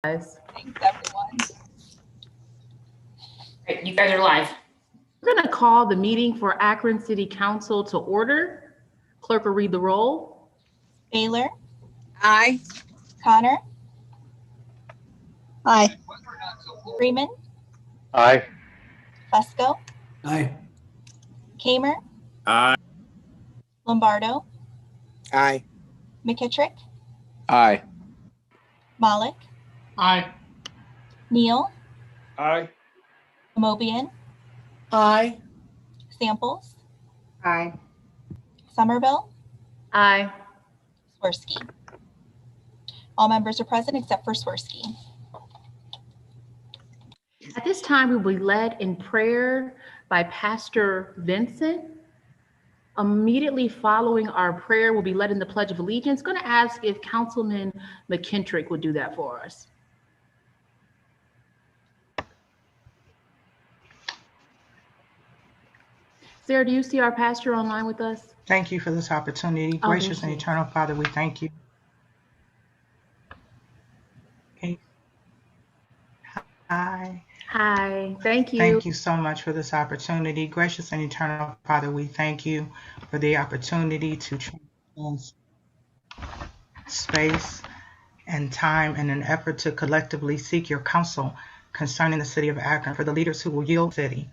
Guys. Thanks, everyone. Right, you guys are live. We're going to call the meeting for Akron City Council to order. Clerk will read the roll. Baylor, Aye. Connor, Aye. Freeman, Aye. Fusco, Aye. Kamer, Aye. Lombardo, Aye. McKittrick, Aye. Malik, Aye. Neal, Aye. Amobian, Aye. Samples, Aye. Somerville, Aye. Swirsky. All members are present except for Swirsky. At this time, we will be led in prayer by Pastor Vincent. Immediately following our prayer, we'll be led in the Pledge of Allegiance. Going to ask if Councilman McKittrick would do that for us. Sarah, do you see our pastor online with us? Thank you for this opportunity. Oh, Gracious thank and you. eternal Father, we thank you. Okay. Hi. Hi, thank you. Thank you so much for this opportunity. Gracious and eternal Father, we thank you for the opportunity to transcend space and time in an effort to collectively seek your counsel concerning the city of Akron for the leaders who will yield the city.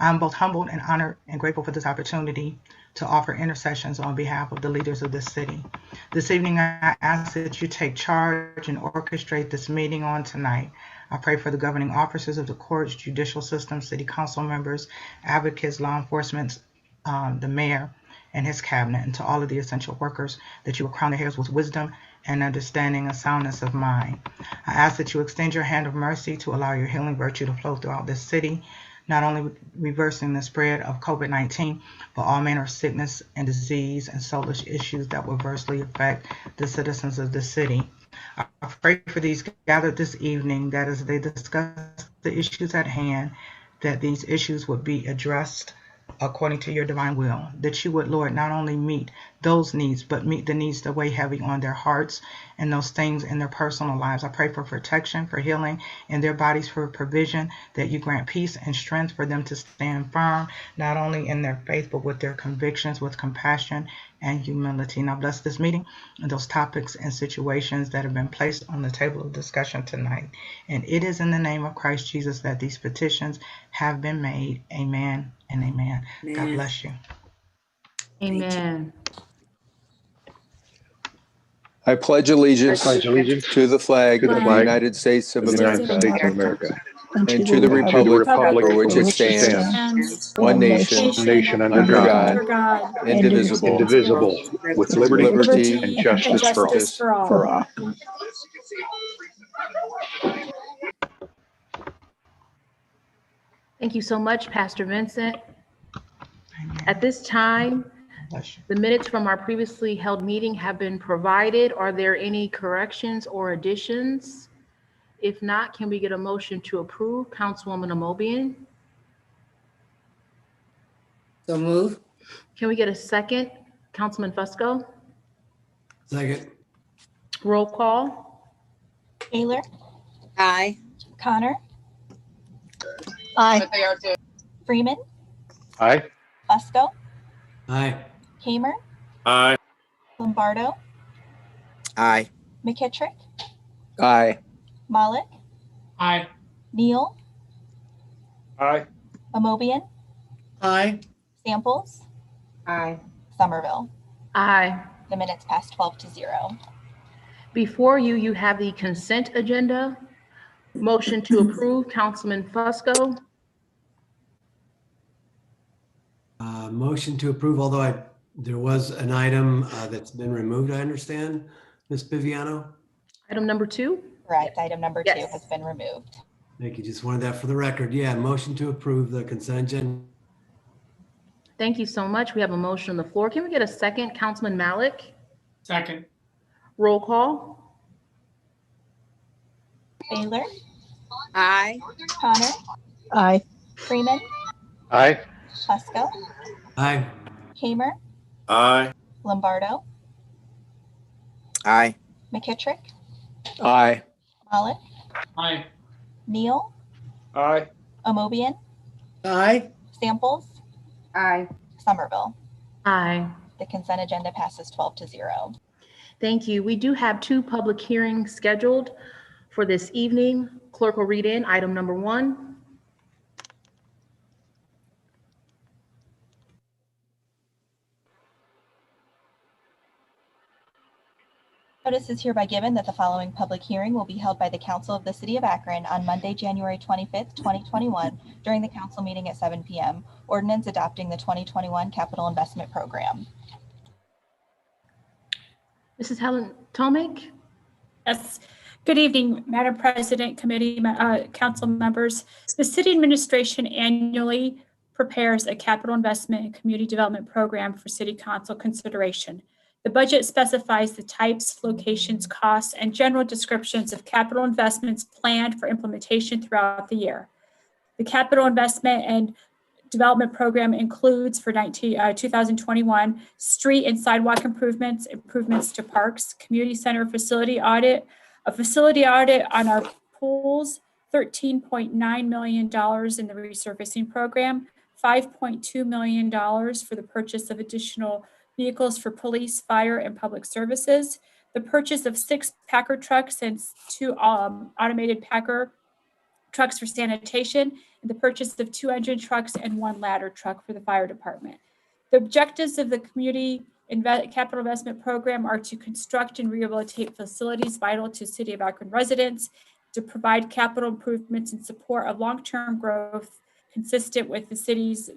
I am both humbled and honored and grateful for this opportunity to offer intercessions on behalf of the leaders of this city. This evening, I ask that you take charge and orchestrate this meeting on tonight. I pray for the governing officers of the courts, judicial system, city council members, advocates, law enforcement, the mayor and his cabinet, and to all of the essential workers, that you will crown their heads with wisdom and understanding and soundness of mind. I ask that you extend your hand of mercy to allow your healing virtue to flow throughout this city, not only reversing the spread of COVID-19, but all manner of sickness and disease and soulish issues that will adversely affect the citizens of the city. I pray for these gathered this evening that as they discuss the issues at hand, that these issues would be addressed according to your divine will, that you would, Lord, not only meet those needs, but meet the needs that weigh heavy on their hearts and those things in their personal lives. I pray for protection, for healing in their bodies, for provision, that you grant peace and strength for them to stand firm, not only in their faith, but with their convictions, with compassion and humility. Now bless this meeting and those topics and situations that have been placed on the table of discussion tonight. And it is in the name of Christ Jesus that these petitions have been made. Amen and amen. God bless you. Amen. I pledge allegiance to the flag of the United States of America and to the republic for which it stands, one nation, under God, indivisible, with liberty and justice for all. Thank you so much, Pastor Vincent. Amen. At this time, Bless you. the minutes from our previously held meeting have been provided. Are there any corrections or additions? If not, can we get a motion to approve? Councilwoman Amobian? So move. Can we get a second? Councilman Fusco? Second. Roll call. Baylor, Aye. Connor, Aye. Freeman, Aye. Fusco, Aye. Kamer, Aye. Lombardo, Aye. McKittrick, Aye. Malik, Aye. Neal, Aye. Amobian, Aye. Samples, Aye. Somerville. Aye. The minutes pass 12-0. Before you, you have the consent agenda. Motion to approve, Councilman Fusco. Motion to approve, although there was an item that's been removed, I understand, Ms. Biviano. Item number 2. Correct. Item number 2 Yes. has been removed. Thank you. Just wanted that for the record. Yeah, motion to approve the consent agenda. Thank you so much. We have a motion on the floor. Can we get a second? Councilman Malik? Second. Roll call. Baylor, Aye. Connor, Aye. Freeman, Aye. Fusco, Aye. Kamer, Aye. Lombardo, Aye. McKittrick, Aye. Malik, Aye. Neal, Aye. Amobian, Aye. Samples, Aye. Somerville. Aye. The consent agenda passes 12-0. Thank you. We do have 2 public hearings scheduled for this evening. Clerk will read in item number 1. Notice is hereby given that the following public hearing will be held by the Council of the City of Akron on Monday, January 25th, 2021, during the council meeting at 7 p.m. Ordinance adopting the 2021 Capital Investment Program. Mrs. Helen Tomic? Yes. Good evening, Madam President, committee, council members. The city administration annually prepares a capital investment and community development program for city council consideration. The budget specifies the types, locations, costs, and general descriptions of capital investments planned for implementation throughout the year. The capital investment and development program includes for 2021 street and sidewalk improvements, improvements to parks, community center facility audit, a facility audit on our pools, $13.9 million in the resurfacing program, $5.2 million for the purchase of additional vehicles for police, fire, and public services, the purchase of 6 Packer trucks and 2 automated Packer trucks for sanitation, and the purchase of 2 engine trucks and 1 ladder truck for the fire department. The objectives of the community capital investment program are to construct and rehabilitate facilities vital to City of Akron residents, to provide capital improvements in support of long-term growth consistent with the city's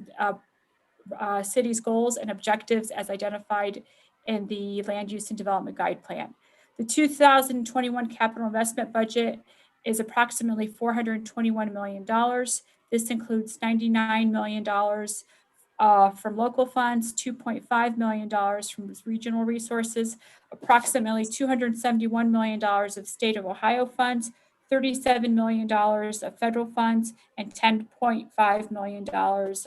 goals and objectives as identified in the Land Use and Development Guide Plan. The 2021 capital investment budget is approximately $421 million. This includes $99 million from local funds, $2.5 million from regional resources, approximately $271 million of state of Ohio funds, $37 million of federal funds, and $10.5 million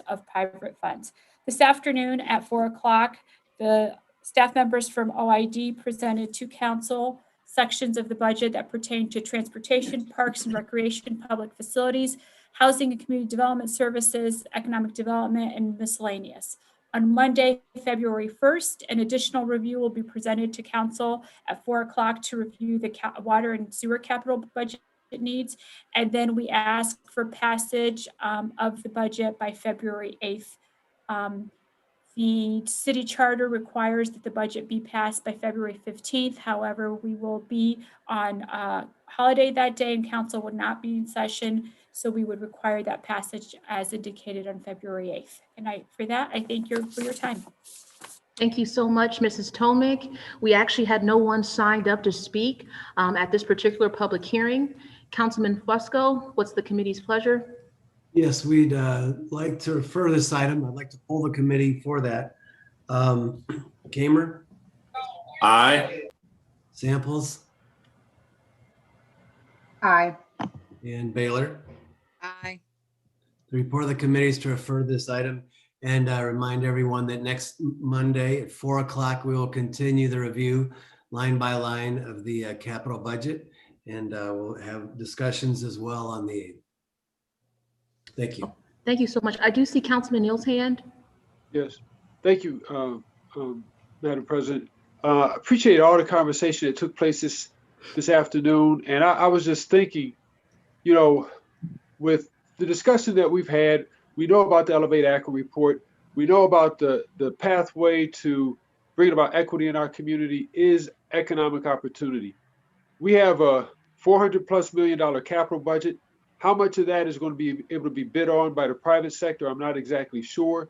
of private funds. This afternoon at 4 o'clock, the staff members from OID presented to council sections of the budget that pertain to transportation, parks and recreation, public facilities, housing and community development services, economic development, and miscellaneous. On Monday, February 1st, an additional review will be presented to council at 4 o'clock to review the water and sewer capital budget needs. And then we ask for passage of the budget by February 8th. The city charter requires that the budget be passed by February 15th. However, we will be on holiday that day and council would not be in session. So we would require that passage as indicated on February 8th. And for that, I thank you for your time. Thank you so much, Mrs. Tomic. We actually had no one signed up to speak at this particular public hearing. Councilman Fusco, what's the committee's pleasure? Yes, we'd like to refer this item. I'd like to poll the committee for that. Kamer, Aye. Samples, Aye. and Baylor. Aye. The report of the committee is to refer this item and remind everyone that next Monday at 4 o'clock, we will continue the review line by line of the capital budget, and we'll have discussions as well on the 8th. Thank you. Thank you so much. I do see Councilman Neal's hand. Yes, thank you, Madam President. Appreciate all the conversation that took place this afternoon. And I was just thinking, you know, with the discussion that we've had, we know about the Elevate Akron report. We know about the pathway to bringing about equity in our community is economic opportunity. We have a $400+ million capital budget. How much of that is going to be able to be bid on by the private sector, I'm not exactly sure.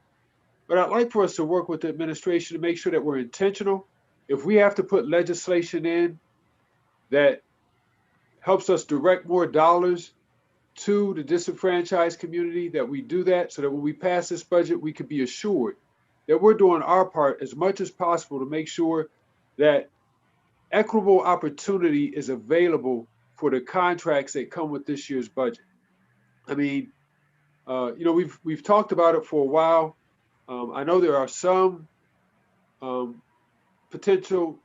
But I'd like for us to work with the administration to make sure that we're intentional. If we have to put legislation in that helps us direct more dollars to the disenfranchised community, that we do that so that when we pass this budget, we can be assured that we're doing our part as much as possible to make sure that equitable opportunity is available for the contracts that come with this year's budget. I mean, you know, we've talked about it for a while. I know there are some potential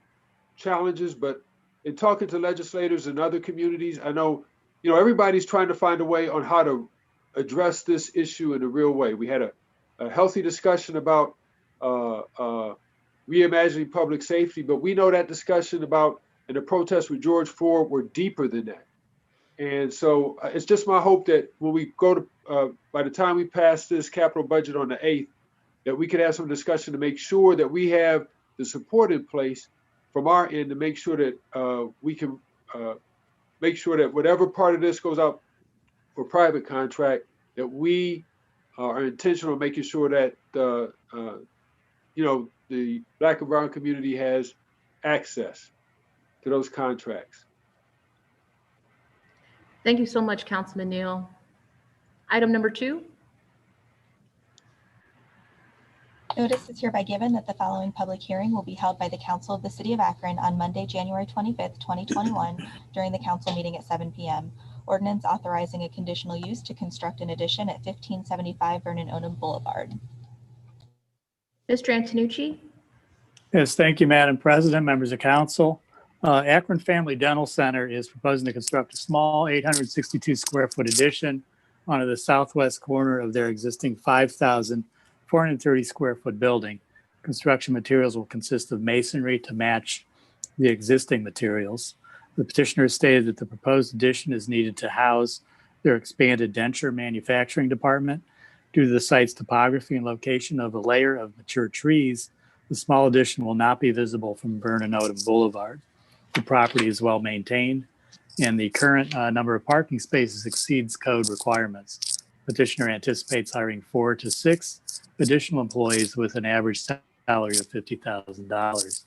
challenges, but in talking to legislators in other communities, I know everybody's trying to find a way on how to address this issue in a real way. We had a healthy discussion about reimagining public safety, but we know that discussion about and the protests with George Floyd were deeper than that. And so it's just my hope that when we go to, by the time we pass this capital budget on the 8th, that we could have some discussion to make sure that we have the support in place from our end to make sure that we can make sure that whatever part of this goes out for private contract, that we are intentional in making sure that the Black and brown community has access to those contracts. Thank you so much, Councilman Neal. Item number 2. Notice is hereby given that the following public hearing will be held by the Council of the City of Akron on Monday, January 25th, 2021, during the council meeting at 7 p.m. Ordinance authorizing a conditional use to construct an addition at 1575 Vernon Boulevard. Mr. Antonucci? Yes, thank you, Madam President, members of council. Akron Family Dental Center is proposing to construct a small 862 square foot addition onto the southwest corner of their existing 5,430 square foot building. Construction materials will consist of masonry to match the existing materials. The petitioner has stated that the proposed addition is needed to house their expanded denture manufacturing department. Due to the site's topography and location of a layer of mature trees, the small addition will not be visible from Vernon Boulevard. The property is well maintained, and the current number of parking spaces exceeds code requirements. Petitioner anticipates hiring 4 to 6 additional employees with an average salary of $50,000.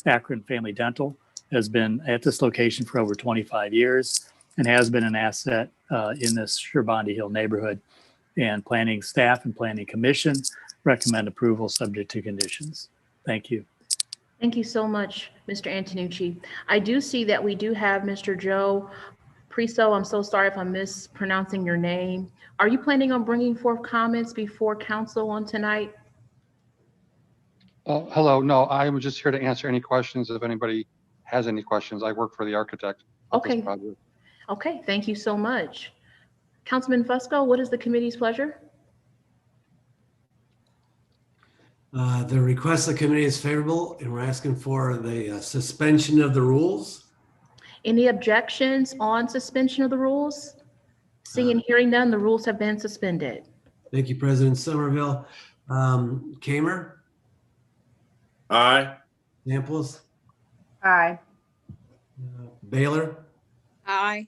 Akron Family Dental has been at this location for over 25 years and has been an asset in this Sherbondi Hill neighborhood. And planning staff and planning commission recommend approval subject to conditions. Thank you. Thank you so much, Mr. Antonucci. I do see that we do have Mr. Joe Priso. I'm so sorry if I'm mispronouncing your name. Are you planning on bringing forth comments before council on tonight? Hello. No, I'm just here to answer any questions if anybody has any questions. I work for the architect of this project. Okay, thank you so much. Councilman Fusco, what is the committee's pleasure? The request of the committee is favorable, and we're asking for the suspension of the rules. Any objections on suspension of the rules? Seeing and hearing none, the rules have been suspended. Thank you, President Somerville. Kamer? Aye. Samples? Aye. Baylor? Aye.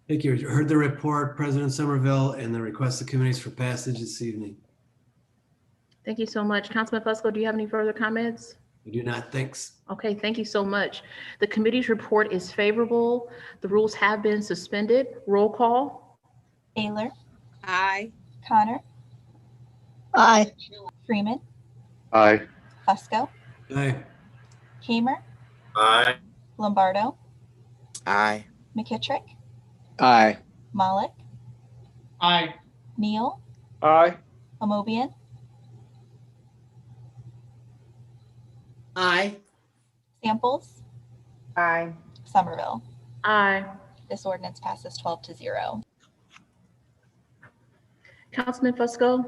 Thank you. You heard the report, President Somerville, and the request of committees for passage this evening. Thank you so much. Councilman Fusco, do you have any further comments? I do not. Thanks. Okay, thank you so much. The committee's report is favorable. The rules have been suspended. Roll call. Baylor, Aye. Connor, Aye. Freeman, Aye. Fusco, Aye. Kamer, Aye. Lombardo, Aye. McKittrick, Aye. Malik, Aye. Neal, Aye. Amobian, Aye. Samples, Aye. Somerville. Aye. This ordinance passes 12-0. Councilman Fusco,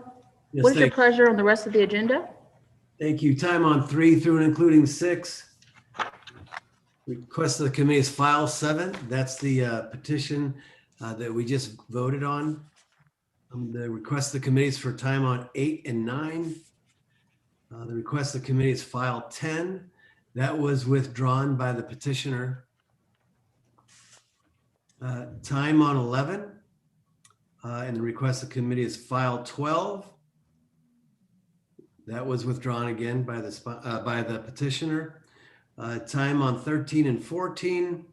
Yes, what is your thank you. pleasure on the rest of the agenda? Thank you. Time on 3 through and including 6. Request of the committee is file 7. That's the petition that we just voted on. The request of the committee is for time on 8 and 9. The request of the committee is file 10. That was withdrawn by the petitioner. Time on 11. And the request of the committee is file 12. That was withdrawn again by the petitioner. Time on 13 and 14.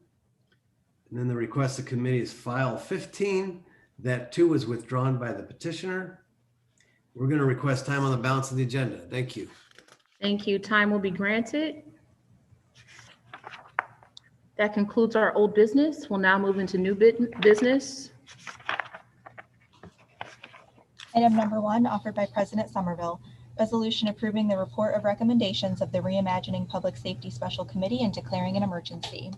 And then the request of committee is file 15. That too was withdrawn by the petitioner. We're going to request time on the balance of the agenda. Thank you. Thank you. Time will be granted. That concludes our old business. We'll now move into new business. Item number 1, offered by President Somerville. Resolution approving the report of recommendations of the Reimagining Public Safety Special Committee and declaring an emergency.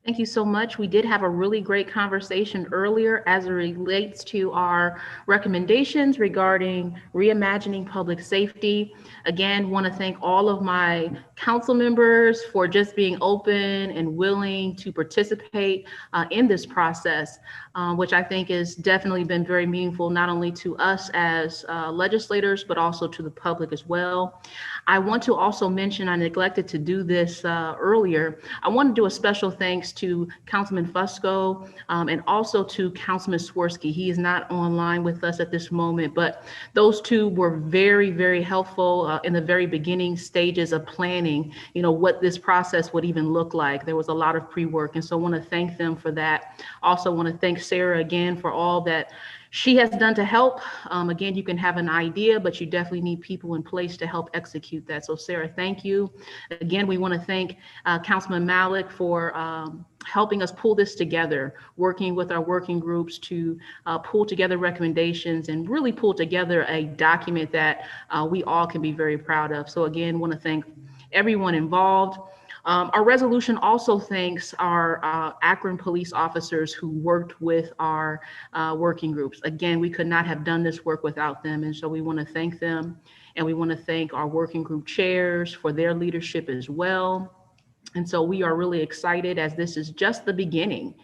Thank you so much. We did have a really great conversation earlier as it relates to our recommendations regarding reimagining public safety. Again, want to thank all of my council members for just being open and willing to participate in this process, which I think has definitely been very meaningful, not only to us as legislators, but also to the public as well. I want to also mention, I neglected to do this earlier. I want to do a special thanks to Councilman Fusco and also to Councilman Swirsky. He is not online with us at this moment, but those two were very, very helpful in the very beginning stages of planning, what this process would even look like. There was a lot of pre-work, and so I want to thank them for that. Also want to thank Sarah again for all that she has done to help. Again, you can have an idea, but you definitely need people in place to help execute that. So Sarah, thank you. Again, we want to thank Councilman Malik for helping us pull this together, working with our working groups to pull together recommendations and really pull together a document that we all can be very proud of. So again, want to thank everyone involved. Our resolution also thanks our Akron police officers who worked with our working groups. Again, we could not have done this work without them, and so we want to thank them, and we want to thank our working group chairs for their leadership as well. And so we are really excited as this is just the beginning.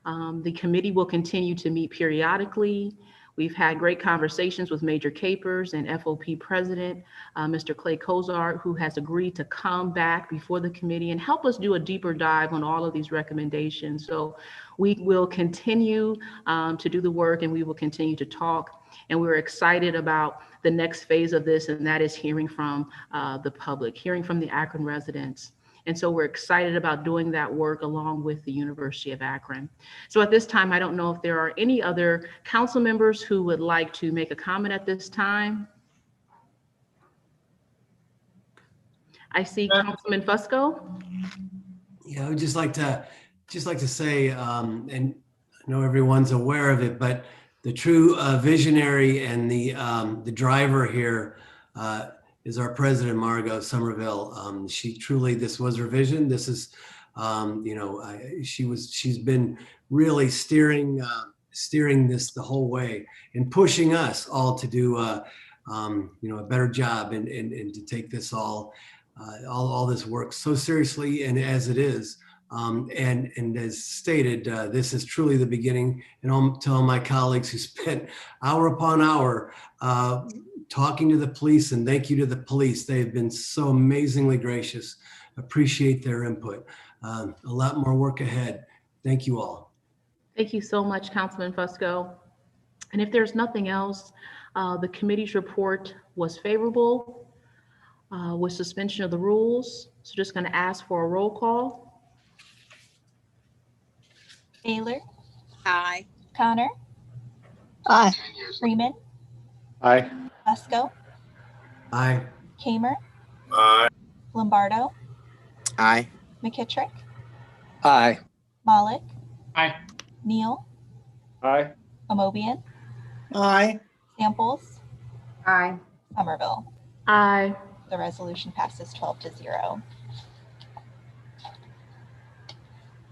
The committee will continue to meet periodically. We've had great conversations with Major Capers and FOP President, Mr. Clay Kozart, who has agreed to come back before the committee and help us do a deeper dive on all of these recommendations. So we will continue to do the work, and we will continue to talk. And we're excited about the next phase of this, and that is hearing from the public, hearing from the Akron residents. And so we're excited about doing that work along with the University of Akron. So at this time, I don't know if there are any other council members who would like to make a comment at this time. I see Councilman Fusco. Yeah, I would just like to say, and I know everyone's aware of it, but the true visionary and the driver here is our president, Margot Somerville. She truly, this was her vision. This is, she's been really steering this the whole way and pushing us all to do, a better job and to take this all this work so seriously and as it is. And as stated, this is truly the beginning. And to all my colleagues who spent hour upon hour talking to the police, and thank you to the police. They've been so amazingly gracious. Appreciate their input. A lot more work ahead. Thank you all. Thank you so much, Councilman Fusco. And if there's nothing else, the committee's report was favorable with suspension of the rules. So just going to ask for a roll call. Baylor, Aye. Connor, Aye. Freeman, Aye. Fusco, Aye. Kamer, Aye. Lombardo, Aye. McKittrick, Aye. Malik, Aye. Neal, Aye. Amobian, Aye. Samples, Aye. Somerville. Aye. The resolution passes 12-0.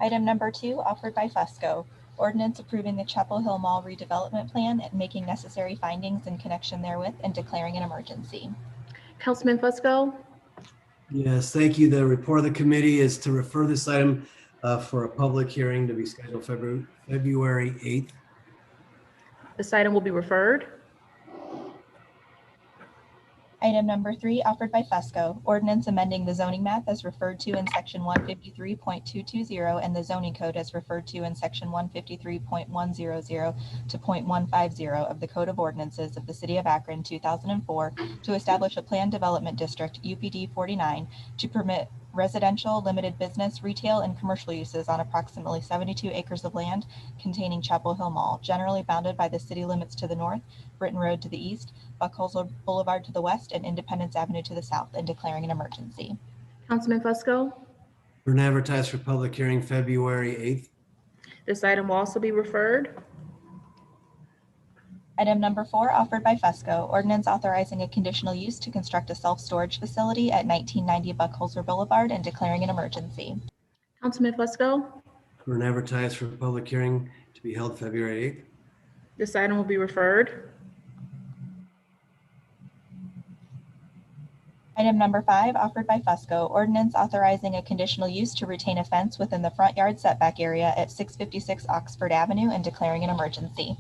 Item number 2, offered by Fusco. Ordinance approving the Chapel Hill Mall redevelopment plan and making necessary findings in connection therewith and declaring an emergency. Councilman Fusco. Yes, thank you. The report of the committee is to refer this item for a public hearing to be scheduled February 8th. This item will be referred. Item number 3, offered by Fusco. Ordinance amending the zoning map as referred to in section 153.220 and the zoning code as referred to in section 153.100 to .150 of the Code of Ordinances of the City of Akron, 2004, to establish a planned development district, UPD 49, to permit residential, limited business, retail, and commercial uses on approximately 72 acres of land containing Chapel Hill Mall, generally bounded by the city limits to the north, Britton Road to the east, Buckholzer Boulevard to the west, and Independence Avenue to the south, and declaring an emergency. Councilman Fusco. We're going to advertise for public hearing February 8th. This item will also be referred. Item number 4, offered by Fusco. Ordinance authorizing a conditional use to construct a self-storage facility at 1990 Buckholzer Boulevard and declaring an emergency. Councilman Fusco. and advertise for a public hearing to be held February 8th. This item will be referred. Item number 5, offered by Fusco, ordinance authorizing a conditional use to retain a fence within the front yard setback area at 656 Oxford Avenue and declaring an emergency.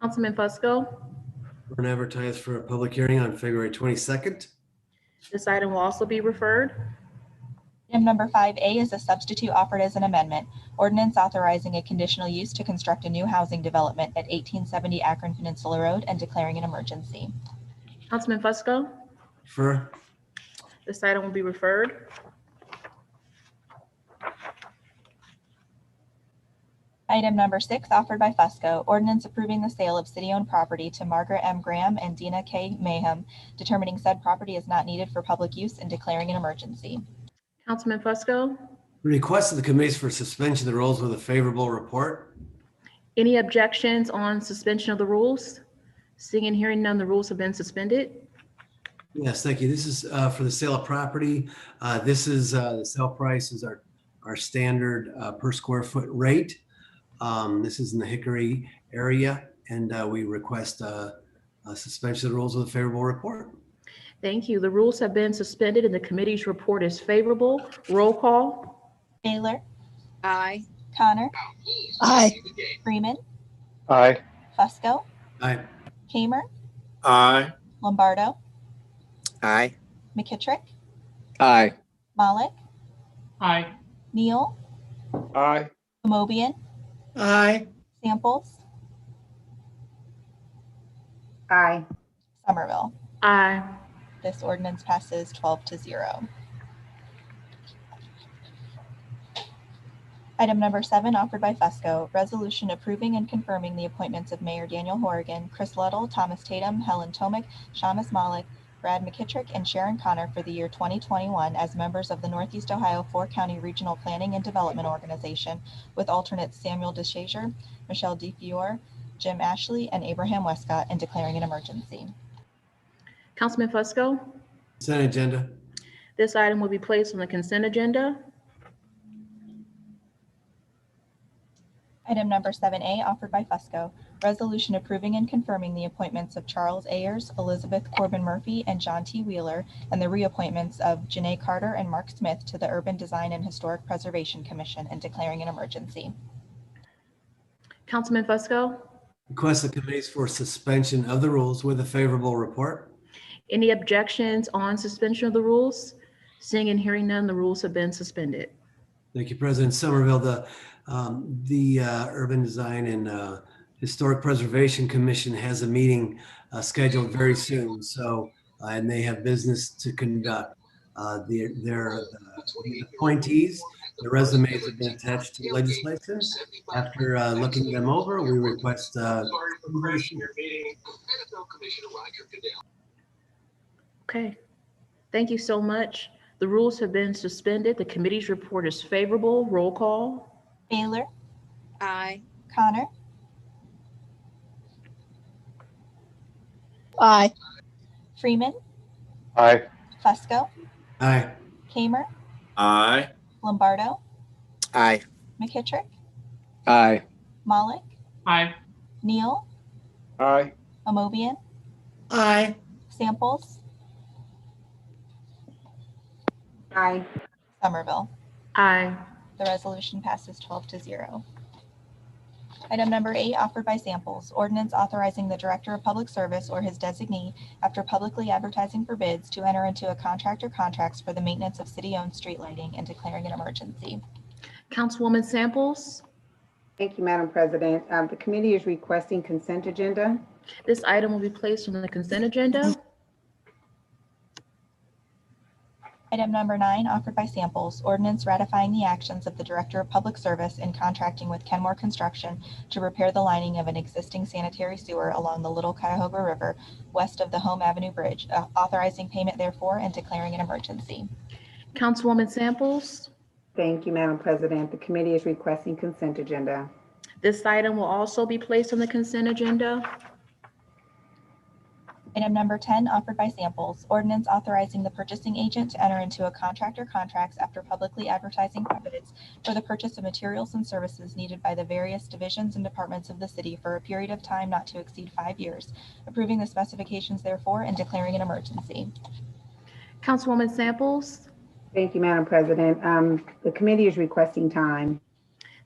Councilman Fusco. And advertise for a public hearing on February 22nd. This item will also be referred. Item number 5A is a substitute offered as an amendment. Ordinance authorizing a conditional use to construct a new housing development at 1870 Akron Peninsula Road and declaring an emergency. Councilman Fusco. Refer. This item will be referred. Item number 6, offered by Fusco, ordinance approving the sale of city-owned property to Margaret M. Graham and Dina K. Mayhem, determining said property is not needed for public use and declaring an emergency. Councilman Fusco. Request of the committees for suspension of the rules with a favorable report. Any objections on suspension of the rules? Seeing and hearing none, the rules have been suspended. Yes, thank you. This is for the sale of property. This is the sale price is our standard per square foot rate. This is in the Hickory area, and we request a suspension of the rules with a favorable report. Thank you. The rules have been suspended and the committee's report is favorable. Roll call. Baylor, Aye. Connor, Aye. Freeman, Aye. Fusco, Aye. Kamer, Aye. Lombardo, Aye. McKittrick, Aye. Malik, Aye. Neal, Aye. Amobian, Aye. Samples, Aye. Somerville. Aye. This ordinance passes 12-0. Item number 7, offered by Fusco, resolution approving and confirming the appointments of Mayor Daniel Horrigan, Chris Luddle, Thomas Tatum, Helen Tomic, Shamus Malik, Brad McKittrick, and Sharon Connor for the year 2021 as members of the Northeast Ohio 4-County Regional Planning and Development Organization, with alternates Samuel DeShazer, Michelle DeFiore, Jim Ashley, and Abraham Westcott, and declaring an emergency. Councilman Fusco. Consent agenda. This item will be placed on the consent agenda. Item number 7A, offered by Fusco, resolution approving and confirming the appointments of Charles Ayers, Elizabeth Corbin Murphy, and John T. Wheeler, and the reappointments of Janae Carter and Mark Smith to the Urban Design and Historic Preservation Commission and declaring an emergency. Councilman Fusco. Request the committees for suspension of the rules with a favorable report. Any objections on suspension of the rules? Seeing and hearing none, the rules have been suspended. Thank you, President Somerville. The Urban Design and Historic Preservation Commission has a meeting scheduled very soon. So, and they have business to conduct. Their appointees, the resumes have been attached to the legislation. After looking them over, we request Okay. Thank you so much. The rules have been suspended. The committee's report is favorable. Roll call. Baylor, Aye. Connor, Aye. Freeman, Aye. Fusco, Aye. Kamer, Aye. Lombardo, Aye. McKittrick, Aye. Malik, Aye. Neal, Aye. Amobian, Aye. Samples, Aye. Somerville. Aye. The resolution passes 12-0. Item number 8, offered by Samples, ordinance authorizing the Director of Public Service or his designee, after publicly advertising for bids, to enter into a contract or contracts for the maintenance of city-owned street lighting and declaring an emergency. Councilwoman Samples. Thank you, Madam President. The committee is requesting consent agenda. This item will be placed on the consent agenda. Item number 9, offered by Samples, ordinance ratifying the actions of the Director of Public Service in contracting with Kenmore Construction to repair the lining of an existing sanitary sewer along the Little Cuyahoga River west of the Home Avenue Bridge, authorizing payment therefore and declaring an emergency. Councilwoman Samples. Thank you, Madam President. The committee is requesting consent agenda. This item will also be placed on the consent agenda. Item number 10, offered by Samples, ordinance authorizing the purchasing agent to enter into a contract or contracts after publicly advertising for bids for the purchase of materials and services needed by the various divisions and departments of the city for a period of time not to exceed 5 years, approving the specifications therefore and declaring an emergency. Councilwoman Samples, Thank you, Madam President. The committee is requesting time.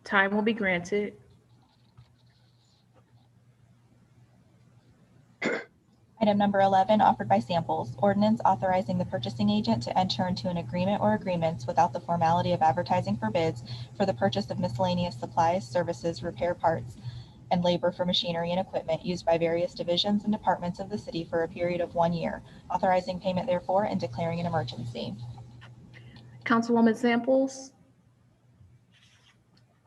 time will be granted. Item number 11, offered by Samples, ordinance authorizing the purchasing agent to enter into an agreement or agreements without the formality of advertising for bids for the purchase of miscellaneous supplies, services, repair parts, and labor for machinery and equipment used by various divisions and departments of the city for a period of 1 year, authorizing payment therefore and declaring an emergency. Councilwoman Samples,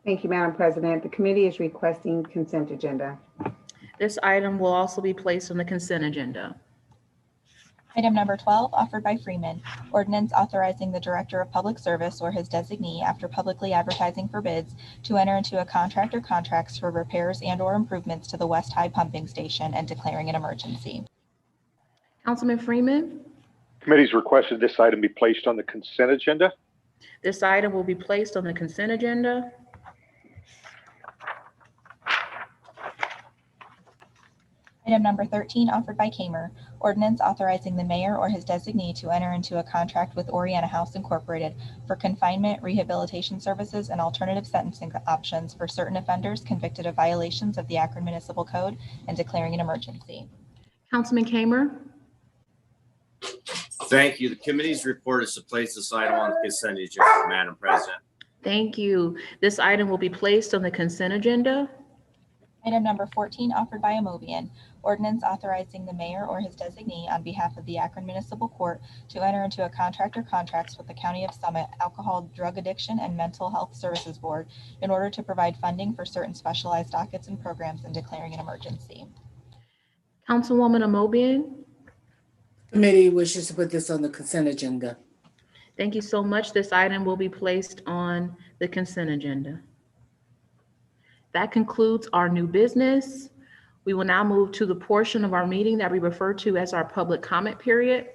Thank you, Madam President. The committee is requesting consent agenda. this item will also be placed on the consent agenda. Item number 12, offered by Freeman, ordinance authorizing the Director of Public Service or his designee after publicly advertising for bids to enter into a contract or contracts for repairs and or improvements to the West High Pumping Station and declaring an emergency. Councilman Freeman, Committee's requested this item be placed on the consent agenda. this item will be placed on the consent agenda. Item number 13, offered by Kamer, ordinance authorizing the mayor or his designee to enter into a contract with Oriana House Incorporated for confinement, rehabilitation services, and alternative sentencing options for certain offenders convicted of violations of the Akron Municipal Code and declaring an emergency. Councilman Kamer, Thank you. The committee's report is to place this item on the consent agenda, Madam President. thank you. This item will be placed on the consent agenda. Item number 14, offered by Amovian, ordinance authorizing the mayor or his designee on behalf of the Akron Municipal Court to enter into a contract or contracts with the County of Summit Alcohol, Drug Addiction, and Mental Health Services Board in order to provide funding for certain specialized dockets and programs and declaring an emergency. Councilwoman Amobian, Committee wishes to put this on the consent agenda. thank you so much. This item will be placed on the consent agenda. That concludes our new business. We will now move to the portion of our meeting that we refer to as our public comment period.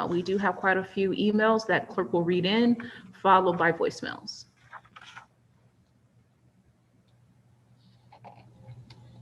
We do have quite a few emails that clerk will read in, followed by voicemails.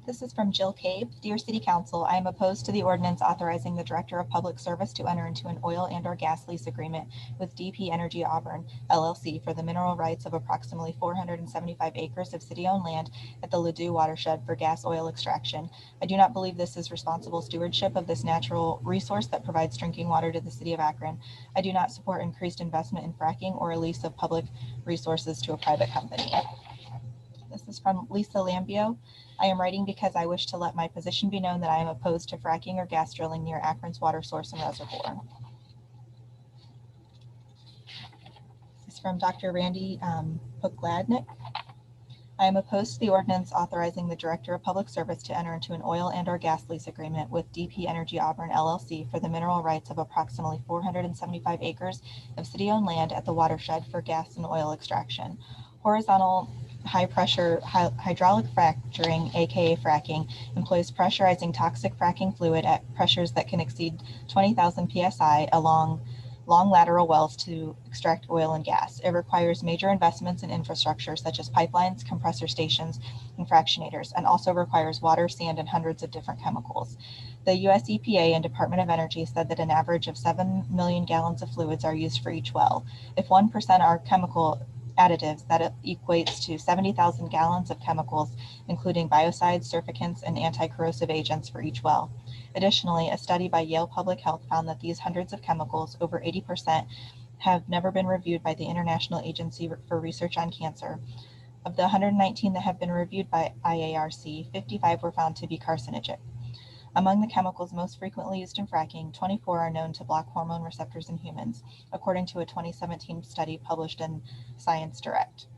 This is from Jill Cave. Dear City Council, I am opposed to the ordinance authorizing the Director of Public Service to enter into an oil and or gas lease agreement with DP Energy Auburn, LLC for the mineral rights of approximately 475 acres of city-owned land at the Ladue watershed for gas oil extraction. I do not believe this is responsible stewardship of this natural resource that provides drinking water to the city of Akron. I do not support increased investment in fracking or a lease of public resources to a private company. This is from Lisa Lambio. I am writing because I wish to let my position be known that I am opposed to fracking or gas drilling near Akron's water source and reservoir. This is from Dr. Randy Pukladnik. I am opposed to the ordinance authorizing the Director of Public Service to enter into an oil and or gas lease agreement with DP Energy Auburn, LLC for the mineral rights of approximately 475 acres of city-owned land at the watershed for gas and oil extraction. Horizontal high-pressure hydraulic fracturing, aka fracking, employs pressurizing toxic fracking fluid at pressures that can exceed 20,000 psi along long lateral wells to extract oil and gas. It requires major investments in infrastructure such as pipelines, compressor stations, and fractionators, and also requires water, sand, and hundreds of different chemicals. The US EPA and Department of Energy said that an average of 7 million gallons of fluids are used for each well. If 1% are chemical additives, that equates to 70,000 gallons of chemicals, including biocides, surfactants, and anti-corrosive agents for each well. Additionally, a study by Yale Public Health found that these hundreds of chemicals, over 80%, have never been reviewed by the International Agency for Research on Cancer. Of the 119 that have been reviewed by IARC, 55 were found to be carcinogenic. Among the chemicals most frequently used in fracking, 24 are known to block hormone receptors in humans, according to a 2017 study published in Science Direct.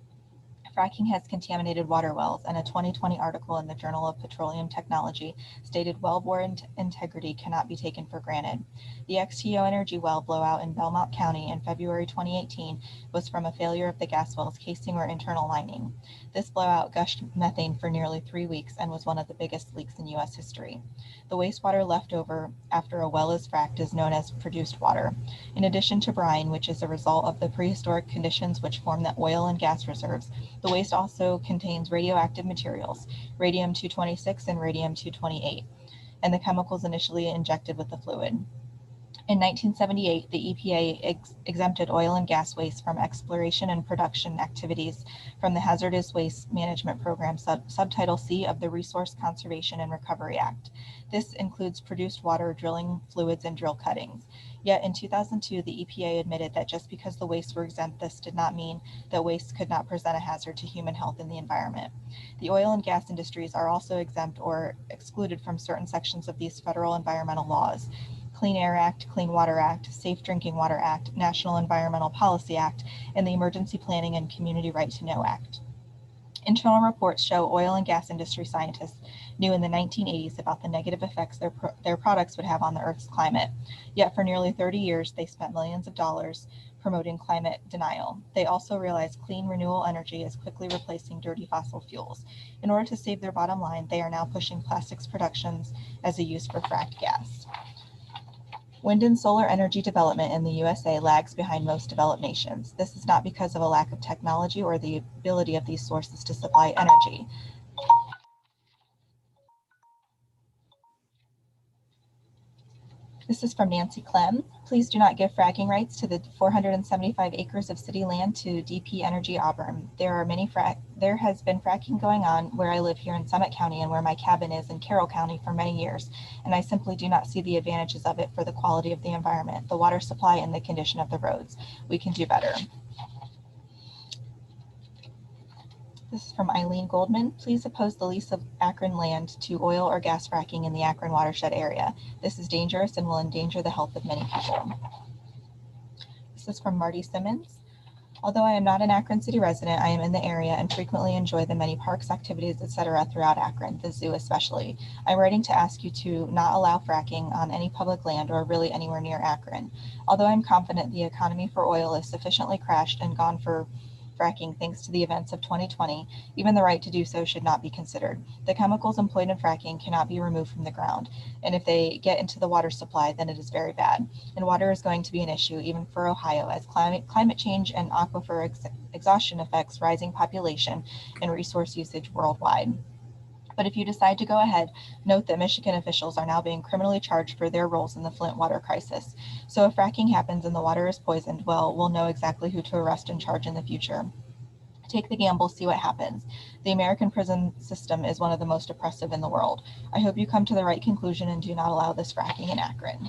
Fracking has contaminated water wells, and a 2020 article in the Journal of Petroleum Technology stated wellbore integrity cannot be taken for granted. The XTO Energy well blowout in Belmont County in February 2018 was from a failure of the gas well's casing or internal lining. This blowout gushed methane for nearly 3 weeks and was one of the biggest leaks in U.S. history. The wastewater left over after a well is fracked is known as produced water. In addition to brine, which is a result of the prehistoric conditions which form the oil and gas reserves, the waste also contains radioactive materials, radium-226 and radium-228, and the chemicals initially injected with the fluid. In 1978, the EPA exempted oil and gas waste from exploration and production activities from the Hazardous Waste Management Program subtitle C of the Resource Conservation and Recovery Act. This includes produced water, drilling fluids, and drill cuttings. Yet in 2002, the EPA admitted that just because the wastes were exempt, this did not mean that waste could not present a hazard to human health and the environment. The oil and gas industries are also exempt or excluded from certain sections of these federal environmental laws: Clean Air Act, Clean Water Act, Safe Drinking Water Act, National Environmental Policy Act, and the Emergency Planning and Community Right to Know Act. Internal reports show oil and gas industry scientists knew in the 1980s about the negative effects their products would have on the Earth's climate. Yet for nearly 30 years, they spent millions of dollars promoting climate denial. They also realized clean, renewable energy is quickly replacing dirty fossil fuels. In order to save their bottom line, they are now pushing plastics productions as a use for fracked gas. Wind and solar energy development in the USA lags behind most developed nations. This is not because of a lack of technology or the ability of these sources to supply energy. This is from Nancy Clem. Please do not give fracking rights to the 475 acres of city land to DP Energy Auburn. There has been fracking going on where I live here in Summit County and where my cabin is in Carroll County for many years, and I simply do not see the advantages of it for the quality of the environment, the water supply, and the condition of the roads. We can do better. This is from Eileen Goldman. Please oppose the lease of Akron land to oil or gas fracking in the Akron watershed area. This is dangerous and will endanger the health of many people. This is from Marty Simmons. Although I am not an Akron City resident, I am in the area and frequently enjoy the many parks, activities, etc. throughout Akron, the zoo especially. I'm writing to ask you to not allow fracking on any public land or really anywhere near Akron. Although I'm confident the economy for oil is sufficiently crashed and gone for fracking thanks to the events of 2020, even the right to do so should not be considered. The chemicals employed in fracking cannot be removed from the ground, and if they get into the water supply, then it is very bad. And water is going to be an issue even for Ohio, as climate change and aquifer exhaustion affects rising population and resource usage worldwide. But if you decide to go ahead, note that Michigan officials are now being criminally charged for their roles in the Flint water crisis. So if fracking happens and the water is poisoned, well, we'll know exactly who to arrest and charge in the future. Take the gamble, see what happens. The American prison system is one of the most oppressive in the world. I hope you come to the right conclusion and do not allow this fracking in Akron.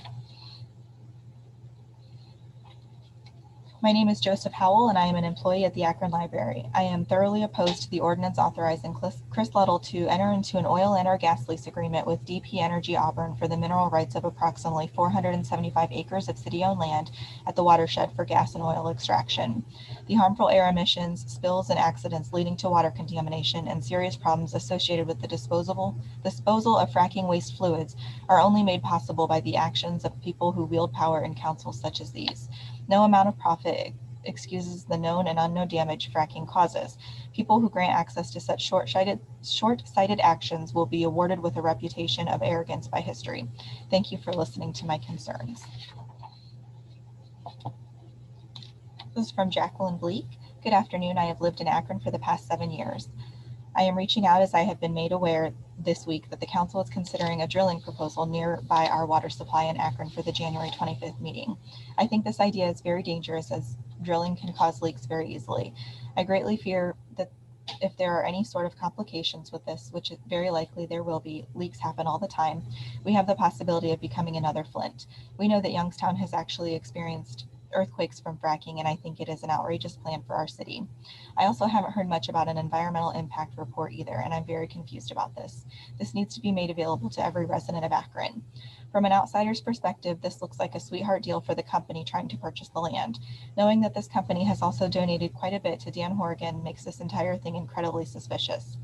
My name is Joseph Howell, and I am an employee at the Akron Library. I am thoroughly opposed to the ordinance authorizing Chris Luddle to enter into an oil and or gas lease agreement with DP Energy Auburn for the mineral rights of approximately 475 acres of city-owned land at the watershed for gas and oil extraction. The harmful air emissions, spills, and accidents leading to water contamination and serious problems associated with the disposal of fracking waste fluids are only made possible by the actions of people who wield power in councils such as these. No amount of profit excuses the known and unknown damage fracking causes. People who grant access to such short-sighted actions will be awarded with a reputation of arrogance by history. Thank you for listening to my concerns. This is from Jacqueline Bleak. Good afternoon. I have lived in Akron for the past 7 years. I am reaching out as I have been made aware this week that the council is considering a drilling proposal nearby our water supply in Akron for the January 25th meeting. I think this idea is very dangerous as drilling can cause leaks very easily. I greatly fear that if there are any sort of complications with this, which is very likely there will be, leaks happen all the time, we have the possibility of becoming another Flint. We know that Youngstown has actually experienced earthquakes from fracking, and I think it is an outrageous plan for our city. I also haven't heard much about an environmental impact report either, and I'm very confused about this. This needs to be made available to every resident of Akron. From an outsider's perspective, this looks like a sweetheart deal for the company trying to purchase the land. Knowing that this company has also donated quite a bit to Dan Horrigan makes this entire thing incredibly suspicious.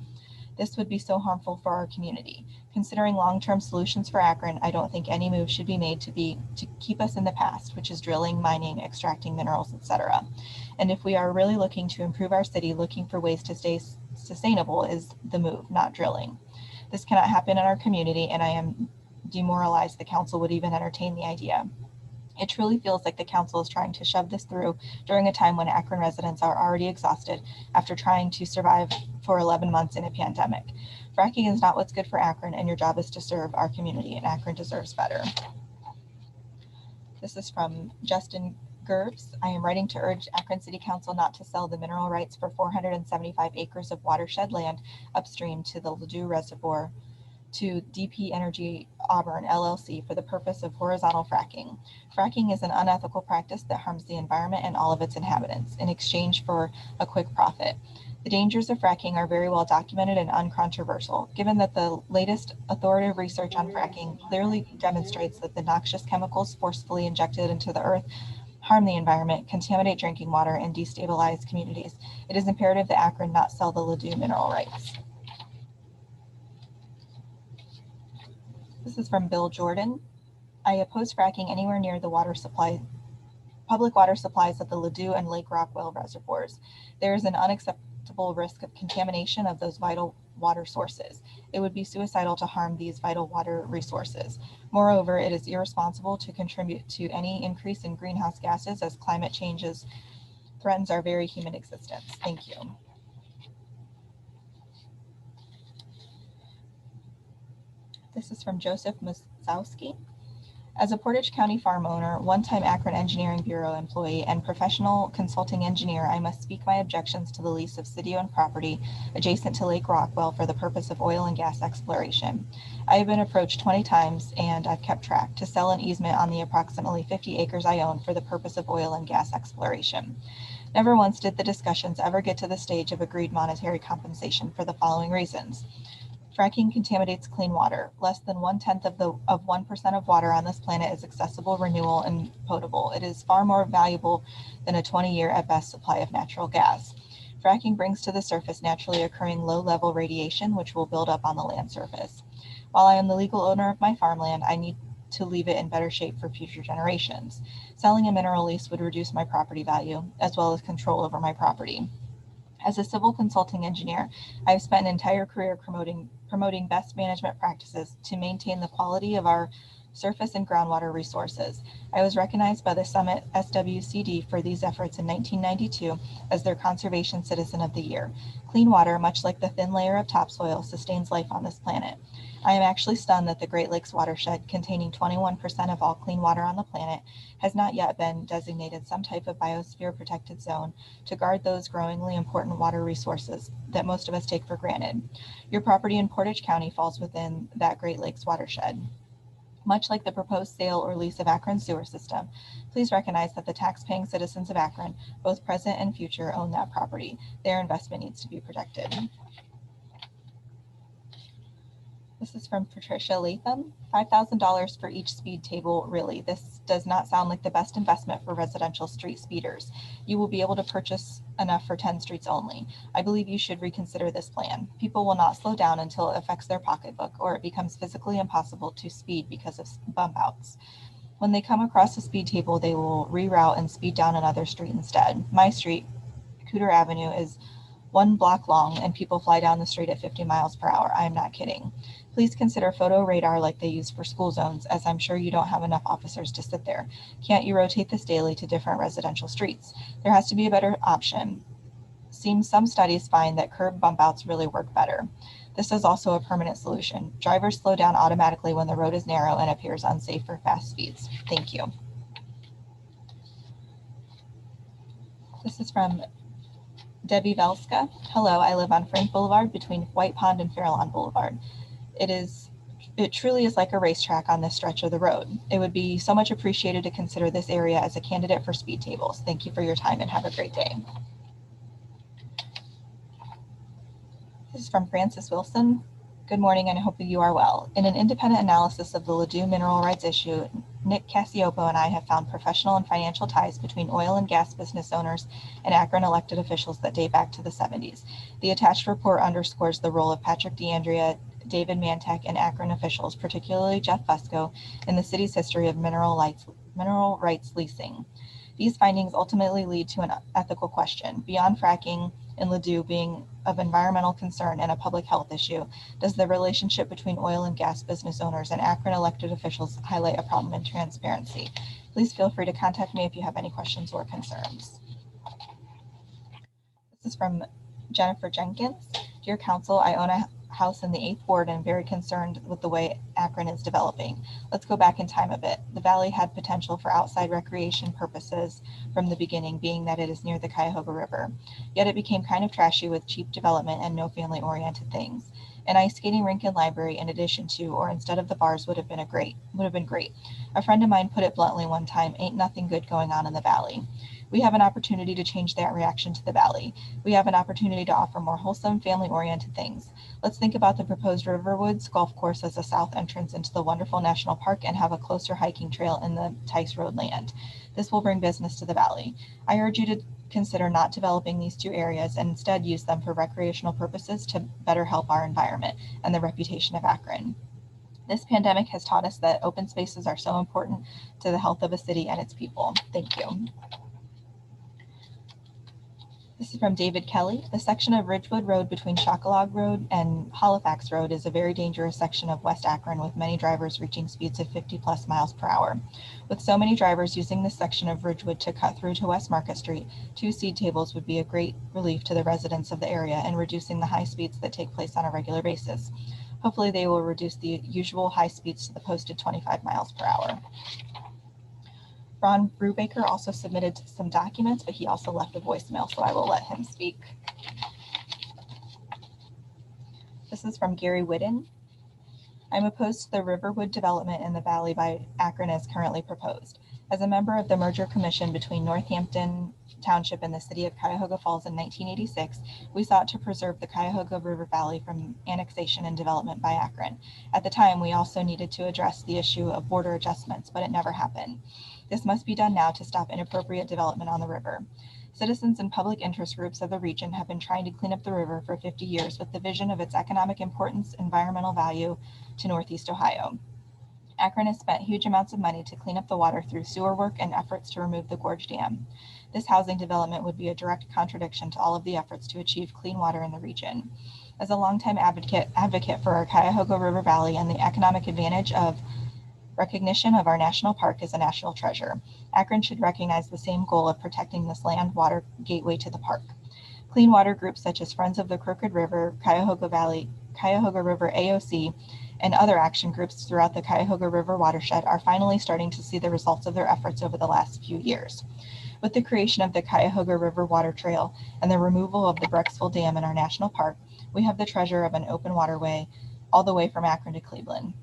This would be so harmful for our community. Considering long-term solutions for Akron, I don't think any move should be made to keep us in the past, which is drilling, mining, extracting minerals, etc. And if we are really looking to improve our city, looking for ways to stay sustainable is the move, not drilling. This cannot happen in our community, and I am demoralized the council would even entertain the idea. It truly feels like the council is trying to shove this through during a time when Akron residents are already exhausted after trying to survive for 11 months in a pandemic. Fracking is not what's good for Akron, and your job is to serve our community, and Akron deserves better. This is from Justin Gerbs. I am writing to urge Akron City Council not to sell the mineral rights for 475 acres of watershed land upstream to the Ladue Reservoir to DP Energy Auburn LLC for the purpose of horizontal fracking. Fracking is an unethical practice that harms the environment and all of its inhabitants in exchange for a quick profit. The dangers of fracking are very well documented and uncontroversial, given that the latest authoritative research on fracking clearly demonstrates that the noxious chemicals forcefully injected into the earth harm the environment, contaminate drinking water, and destabilize communities. It is imperative that Akron not sell the Ladue mineral rights. This is from Bill Jordan. I oppose fracking anywhere near the public water supplies at the Ladue and Lake Rockwell reservoirs. There is an unacceptable risk of contamination of those vital water sources. It would be suicidal to harm these vital water resources. Moreover, it is irresponsible to contribute to any increase in greenhouse gases as climate changes threatens our very human existence. Thank you. This is from Joseph Musowski. As a Portage County farm owner, one-time Akron Engineering Bureau employee, and professional consulting engineer, I must speak my objections to the lease of city-owned property adjacent to Lake Rockwell for the purpose of oil and gas exploration. I have been approached 20 times, and I've kept track, to sell an easement on the approximately 50 acres I own for the purpose of oil and gas exploration. Never once did the discussions ever get to the stage of agreed monetary compensation for the following reasons. Fracking contaminates clean water. Less than 1/10 of 1% of water on this planet is accessible, renewable, and potable. It is far more valuable than a 20-year at best supply of natural gas. Fracking brings to the surface naturally occurring low-level radiation, which will build up on the land surface. While I am the legal owner of my farmland, I need to leave it in better shape for future generations. Selling a mineral lease would reduce my property value, as well as control over my property. As a civil consulting engineer, I have spent an entire career promoting best management practices to maintain the quality of our surface and groundwater resources. I was recognized by the Summit SWCD for these efforts in 1992 as their Conservation Citizen of the Year. Clean water, much like the thin layer of topsoil, sustains life on this planet. I am actually stunned that the Great Lakes watershed, containing 21% of all clean water on the planet, has not yet been designated some type of biosphere protected zone to guard those growingly important water resources that most of us take for granted. Your property in Portage County falls within that Great Lakes watershed. Much like the proposed sale or lease of Akron's sewer system, please recognize that the tax-paying citizens of Akron, both present and future, own that property. Their investment needs to be protected. This is from Patricia Latham. $5,000 for each speed table. Really, this does not sound like the best investment for residential street speeders. You will be able to purchase enough for 10 streets only. I believe you should reconsider this plan. People will not slow down until it affects their pocketbook or it becomes physically impossible to speed because of bump outs. When they come across a speed table, they will reroute and speed down another street instead. My street, Cooter Avenue, is 1 block long and people fly down the street at 50 miles per hour. I am not kidding. Please consider photo radar like they use for school zones, as I'm sure you don't have enough officers to sit there. Can't you rotate this daily to different residential streets? There has to be a better option. Seems some studies find that curb bump outs really work better. This is also a permanent solution. Drivers slow down automatically when the road is narrow and appears unsafe for fast speeds. Thank you. This is from Debbie Velska. Hello, I live on Frank Boulevard between White Pond and Fairlawn Boulevard. It is It truly is like a racetrack on this stretch of the road. It would be so much appreciated to consider this area as a candidate for speed tables. Thank you for your time and have a great day. This is from Francis Wilson. Good morning, and I hope that you are well. In an independent analysis of the Ladue mineral rights issue, Nick Cassiopo and I have found professional and financial ties between oil and gas business owners and Akron elected officials that date back to the 70s. The attached report underscores the role of Patrick DeAndrea, David Mantek, and Akron officials, particularly Jeff Fusco, in the city's history of mineral rights leasing. These findings ultimately lead to an ethical question. Beyond fracking and Ladue being of environmental concern and a public health issue, does the relationship between oil and gas business owners and Akron elected officials highlight a problem in transparency? Please feel free to contact me if you have any questions or concerns. This is from Jennifer Jenkins. Dear Council, I own a house in the 8th Ward and very concerned with the way Akron is developing. Let's go back in time a bit. The valley had potential for outside recreation purposes from the beginning, being that it is near the Cuyahoga River. Yet it became kind of trashy with cheap development and no family-oriented things. An ice skating rink and library in addition to, or instead of the bars would have been great. A friend of mine put it bluntly one time, ain't nothing good going on in the valley. We have an opportunity to change that reaction to the valley. We have an opportunity to offer more wholesome, family-oriented things. Let's think about the proposed Riverwoods golf course as a south entrance into the wonderful national park and have a closer hiking trail in the Tice Road land. This will bring business to the valley. I urge you to consider not developing these two areas and instead use them for recreational purposes to better help our environment and the reputation of Akron. This pandemic has taught us that open spaces are so important to the health of a city and its people. Thank you. This is from David Kelly. The section of Ridgewood Road between Shockalog Road and Halifax Road is a very dangerous section of West Akron with many drivers reaching speeds of 50+ miles per hour. With so many drivers using this section of Ridgewood to cut through to West Market Street, 2 speed tables would be a great relief to the residents of the area and reducing the high speeds that take place on a regular basis. Hopefully they will reduce the usual high speeds to the posted 25 miles per hour. Ron Brubaker also submitted some documents, but he also left a voicemail, so I will let him speak. This is from Gary Whidden. I'm opposed to the Riverwood development in the valley by Akron as currently proposed. As a member of the merger commission between Northampton Township and the city of Cuyahoga Falls in 1986, we sought to preserve the Cuyahoga River Valley from annexation and development by Akron. At the time, we also needed to address the issue of border adjustments, but it never happened. This must be done now to stop inappropriate development on the river. Citizens and public interest groups of the region have been trying to clean up the river for 50 years with the vision of its economic importance, environmental value to Northeast Ohio. Akron has spent huge amounts of money to clean up the water through sewer work and efforts to remove the Gorge Dam. This housing development would be a direct contradiction to all of the efforts to achieve clean water in the region. As a longtime advocate for our Cuyahoga River Valley and the economic advantage of recognition of our national park as a national treasure, Akron should recognize the same goal of protecting this land water gateway to the park. Clean water groups such as Friends of the Crooked River, Cuyahoga River AOC, and other action groups throughout the Cuyahoga River watershed are finally starting to see the results of their efforts over the last few years. With the creation of the Cuyahoga River Water Trail and the removal of the Brecksville Dam in our national park, we have the treasure of an open waterway all the way from Akron to Cleveland.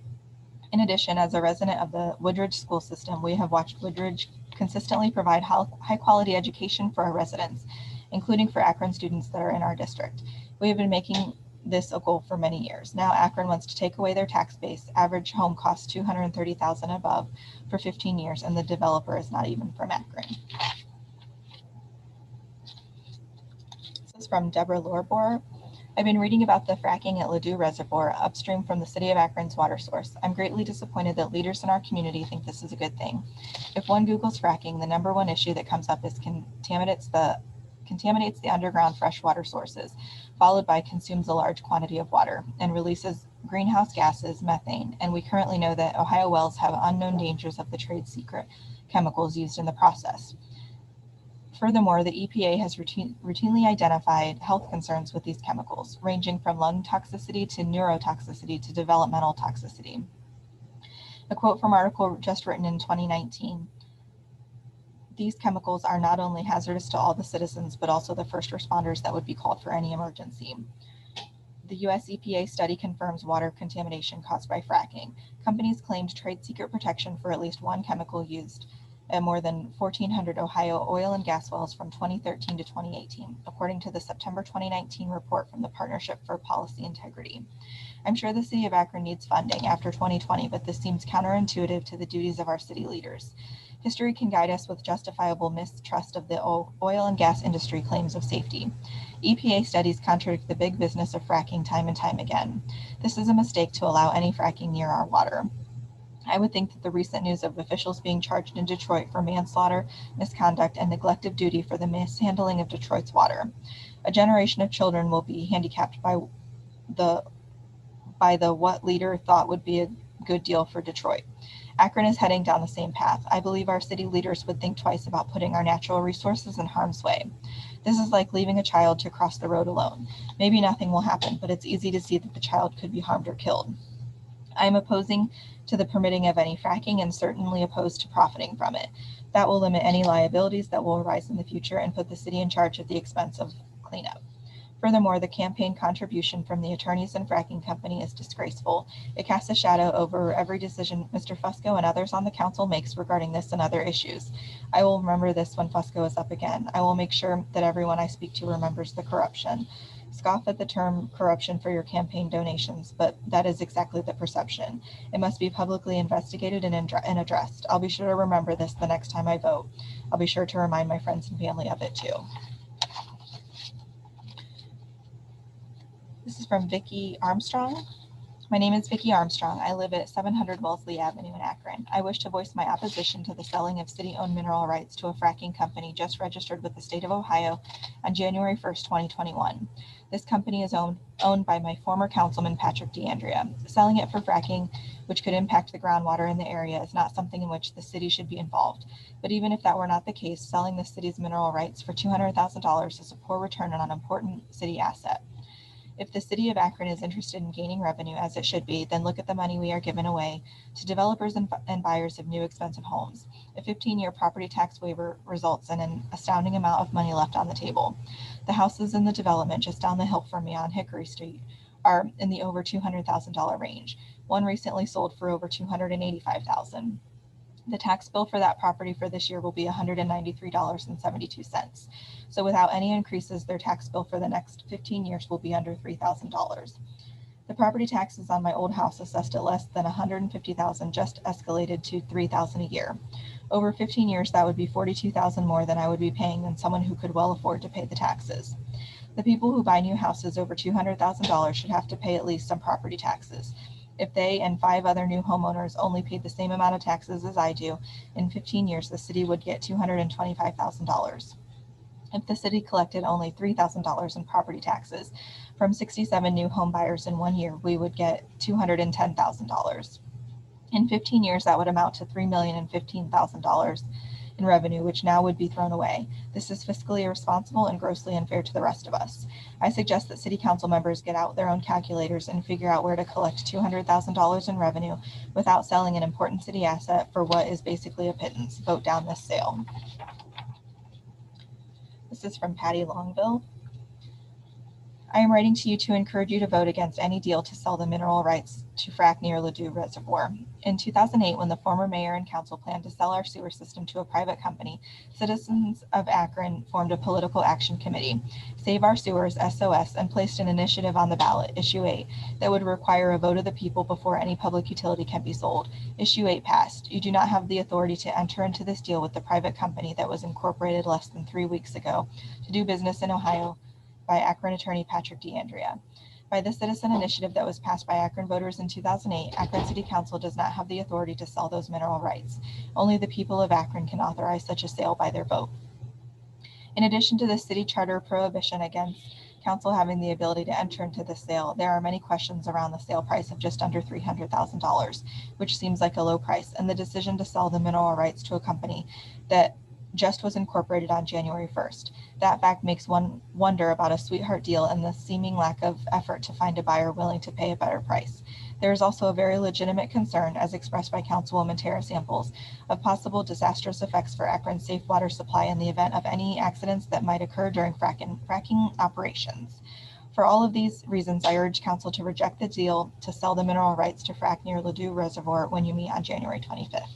In addition, as a resident of the Woodridge school system, we have watched Woodridge consistently provide high-quality education for our residents, including for Akron students that are in our district. We have been making this a goal for many years. Now Akron wants to take away their tax base. Average home costs $230,000 above for 15 years, and the developer is not even from Akron. This is from Deborah Lorbor. I've been reading about the fracking at Ladue Reservoir upstream from the city of Akron's water source. I'm greatly disappointed that leaders in our community think this is a good thing. If one Googles fracking, the #1 issue that comes up is contaminates the underground freshwater sources, followed by consumes a large quantity of water and releases greenhouse gases, methane, and we currently know that Ohio wells have unknown dangers of the trade secret chemicals used in the process. Furthermore, the EPA has routinely identified health concerns with these chemicals, ranging from lung toxicity to neurotoxicity to developmental toxicity. A quote from an article just written in 2019, these chemicals are not only hazardous to all the citizens, but also the first responders that would be called for any emergency. The US EPA study confirms water contamination caused by fracking. Companies claimed trade secret protection for at least one chemical used at more than 1,400 Ohio oil and gas wells from 2013 to 2018, according to the September 2019 report from the Partnership for Policy Integrity. I'm sure the City of Akron needs funding after 2020, but this seems counterintuitive to the duties of our city leaders. History can guide us with justifiable mistrust of the oil and gas industry claims of safety. EPA studies contradict the big business of fracking time and time again. This is a mistake to allow any fracking near our water. I would think that the recent news of officials being charged in Detroit for manslaughter, misconduct, and neglect of duty for the mishandling of Detroit's water. A generation of children will be handicapped by the what leader thought would be a good deal for Detroit. Akron is heading down the same path. I believe our city leaders would think twice about putting our natural resources in harm's way. This is like leaving a child to cross the road alone. Maybe nothing will happen, but it's easy to see that the child could be harmed or killed. I am opposing to the permitting of any fracking and certainly opposed to profiting from it. That will limit any liabilities that will arise in the future and put the city in charge at the expense of cleanup. Furthermore, the campaign contribution from the attorneys and fracking company is disgraceful. It casts a shadow over every decision Mr. Fusco and others on the council makes regarding this and other issues. I will remember this when Fusco is up again. I will make sure that everyone I speak to remembers the corruption. Scoff at the term corruption for your campaign donations, but that is exactly the perception. It must be publicly investigated and addressed. I'll be sure to remember this the next time I vote. I'll be sure to remind my friends and family of it too. This is from Vicki Armstrong. My name is Vicki Armstrong. I live at 700 Wellesley Avenue in Akron. I wish to voice my opposition to the selling of city-owned mineral rights to a fracking company just registered with the state of Ohio on January 1st, 2021. This company is owned by my former councilman, Patrick DeAndrea. Selling it for fracking, which could impact the groundwater in the area, is not something in which the city should be involved. But even if that were not the case, selling the city's mineral rights for $200,000 is a poor return on an important city asset. If the city of Akron is interested in gaining revenue, as it should be, then look at the money we are giving away to developers and buyers of new expensive homes. A 15-year property tax waiver results in an astounding amount of money left on the table. The houses in the development just down the hill from me on Hickory Street are in the over $200,000 range. One recently sold for over $285,000. The tax bill for that property for this year will be $193.72. So without any increases, their tax bill for the next 15 years will be under $3,000. The property taxes on my old house assessed at less than $150,000 just escalated to $3,000 a year. Over 15 years, that would be $42,000 more than I would be paying than someone who could well afford to pay the taxes. The people who buy new houses over $200,000 should have to pay at least some property taxes. If they and 5 other new homeowners only paid the same amount of taxes as I do, in 15 years, the city would get $225,000. If the city collected only $3,000 in property taxes from 67 new home buyers in 1 year, we would get $210,000. In 15 years, that would amount to $3,015,000 in revenue, which now would be thrown away. This is fiscally irresponsible and grossly unfair to the rest of us. I suggest that city council members get out their own calculators and figure out where to collect $200,000 in revenue without selling an important city asset for what is basically a pittance. Vote down this sale. This is from Patty Longville. I am writing to you to encourage you to vote against any deal to sell the mineral rights to frack near Ladue Reservoir. In 2008, when the former mayor and council planned to sell our sewer system to a private company, citizens of Akron formed a political action committee, Save Our Sewers, SOS, and placed an initiative on the ballot, Issue 8, that would require a vote of the people before any public utility can be sold. Issue 8 passed. You do not have the authority to enter into this deal with the private company that was incorporated less than 3 weeks ago to do business in Ohio by Akron attorney Patrick DeAndrea. By the citizen initiative that was passed by Akron voters in 2008, Akron City Council does not have the authority to sell those mineral rights. Only the people of Akron can authorize such a sale by their vote. In addition to the city charter prohibition against council having the ability to enter into the sale, there are many questions around the sale price of just under $300,000, which seems like a low price, and the decision to sell the mineral rights to a company that just was incorporated on January 1st. That fact makes one wonder about a sweetheart deal and the seeming lack of effort to find a buyer willing to pay a better price. There is also a very legitimate concern, as expressed by Councilwoman Tara Samples, of possible disastrous effects for Akron's safe water supply in the event of any accidents that might occur during fracking operations. For all of these reasons, I urge council to reject the deal to sell the mineral rights to frack near Ladue Reservoir when you meet on January 25th.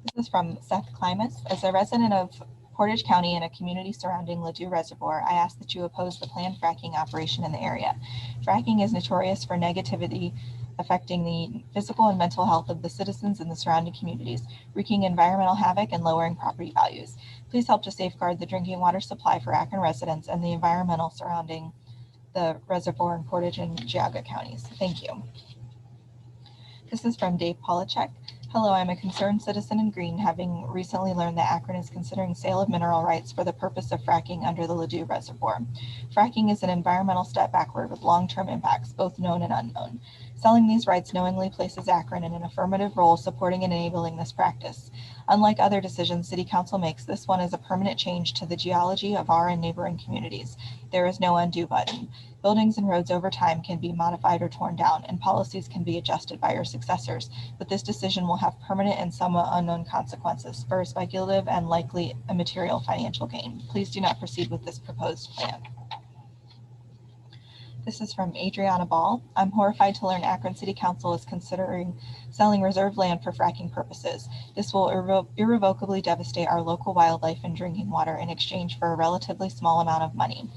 This is from Seth Klimas. As a resident of Portage County and a community surrounding Ladue Reservoir, I ask that you oppose the planned fracking operation in the area. Fracking is notorious for negativity affecting the physical and mental health of the citizens in the surrounding communities, wreaking environmental havoc and lowering property values. Please help to safeguard the drinking water supply for Akron residents and the environmental surrounding the reservoir in Portage and Geauga counties. Thank you. This is from Dave Polachek. Hello, I'm a concerned citizen in Green, having recently learned that Akron is considering sale of mineral rights for the purpose of fracking under the Ladue Reservoir. Fracking is an environmental step backward with long-term impacts, both known and unknown. Selling these rights knowingly places Akron in an affirmative role supporting and enabling this practice. Unlike other decisions City Council makes, this one is a permanent change to the geology of our and neighboring communities. There is no undo button. Buildings and roads over time can be modified or torn down, and policies can be adjusted by your successors, but this decision will have permanent and somewhat unknown consequences for speculative and likely immaterial financial gain. Please do not proceed with this proposed plan. This is from Adriana Ball. I'm horrified to learn Akron City Council is considering selling reserved land for fracking purposes. This will irrevocably devastate our local wildlife and drinking water in exchange for a relatively small amount of money.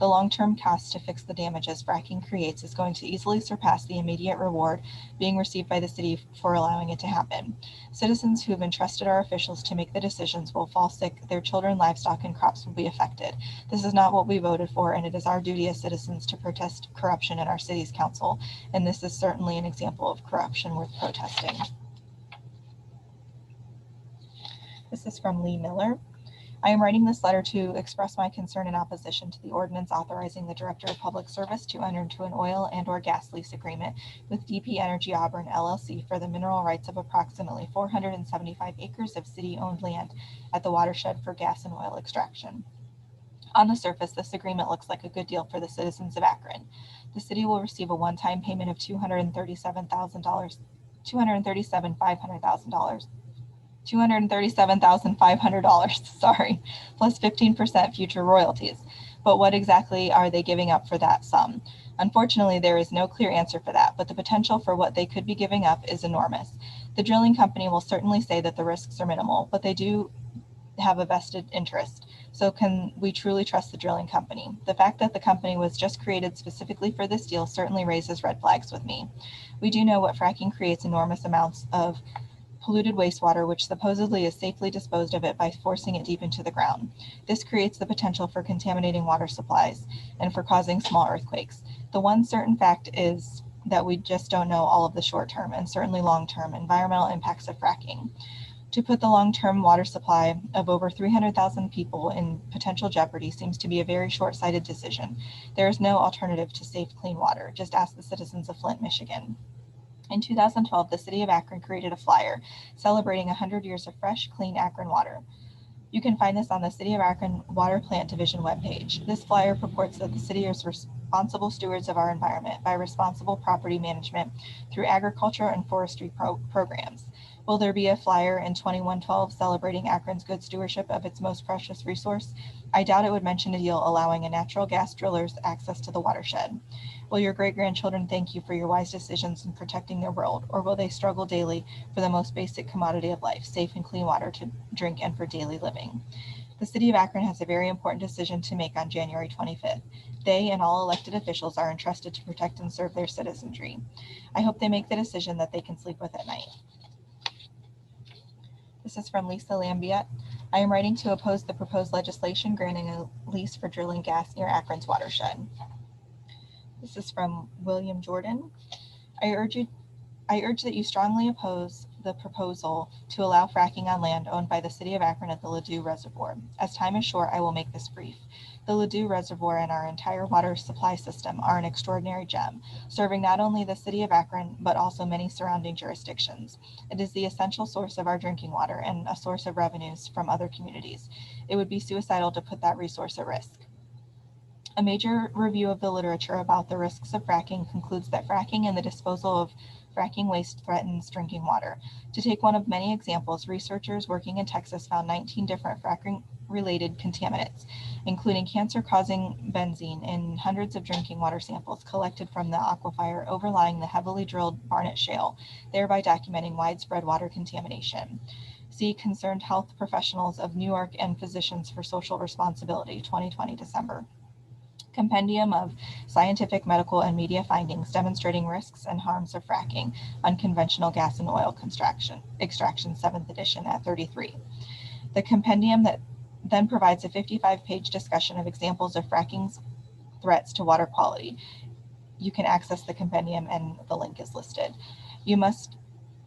The long-term cost to fix the damages fracking creates is going to easily surpass the immediate reward being received by the city for allowing it to happen. Citizens who have entrusted our officials to make the decisions will fall sick, their children, livestock, and crops will be affected. This is not what we voted for, and it is our duty as citizens to protest corruption in our city's council, and this is certainly an example of corruption worth protesting. This is from Lee Miller. I am writing this letter to express my concern in opposition to the ordinance authorizing the Director of Public Service to enter into an oil and/or gas lease agreement with DP Energy Auburn LLC for the mineral rights of approximately 475 acres of city-owned land at the watershed for gas and oil extraction. On the surface, this agreement looks like a good deal for the citizens of Akron. The city will receive a one-time payment of $237,500, sorry, plus 15% future royalties. But what exactly are they giving up for that sum? Unfortunately, there is no clear answer for that, but the potential for what they could be giving up is enormous. The drilling company will certainly say that the risks are minimal, but they do have a vested interest. So can we truly trust the drilling company? The fact that the company was just created specifically for this deal certainly raises red flags with me. We do know what fracking creates enormous amounts of polluted wastewater, which supposedly is safely disposed of it by forcing it deep into the ground. This creates the potential for contaminating water supplies and for causing small earthquakes. The one certain fact is that we just don't know all of the short-term and certainly long-term environmental impacts of fracking. To put the long-term water supply of over 300,000 people in potential jeopardy seems to be a very short-sighted decision. There is no alternative to safe, clean water. Just ask the citizens of Flint, Michigan. In 2012, the city of Akron created a flyer celebrating 100 years of fresh, clean Akron water. You can find this on the City of Akron Water Plant Division webpage. This flyer purports that the city is responsible stewards of our environment by responsible property management through agriculture and forestry programs. Will there be a flyer in 2112 celebrating Akron's good stewardship of its most precious resource? I doubt it would mention a deal allowing a natural gas driller's access to the watershed. Will your great-grandchildren thank you for your wise decisions in protecting their world, or will they struggle daily for the most basic commodity of life, safe and clean water to drink and for daily living? The city of Akron has a very important decision to make on January 25th. They and all elected officials are entrusted to protect and serve their citizenry. I hope they make the decision that they can sleep with at night. This is from Lisa Lambiet. I am writing to oppose the proposed legislation granting a lease for drilling gas near Akron's watershed. This is from William Jordan. I urge that you strongly oppose the proposal to allow fracking on land owned by the city of Akron at the Ladue Reservoir. As time is short, I will make this brief. The Ladue Reservoir and our entire water supply system are an extraordinary gem, serving not only the city of Akron, but also many surrounding jurisdictions. It is the essential source of our drinking water and a source of revenues from other communities. It would be suicidal to put that resource at risk. A major review of the literature about the risks of fracking concludes that fracking and the disposal of fracking waste threatens drinking water. To take one of many examples, researchers working in Texas found 19 different related contaminants, including cancer-causing benzene in hundreds of drinking water samples collected from the aquifer overlying the heavily drilled Barnett Shale, thereby documenting widespread water contamination. See Concerned Health Professionals of New York and Physicians for Social Responsibility, 2020, December. Compendium of Scientific, Medical, and Media Findings Demonstrating Risks and Harms of Fracking, Unconventional Gas and Oil Extraction, 7th edition at 33. The compendium that then provides a 55-page discussion of examples of fracking's threats to water quality. You can access the compendium and the link is listed. You must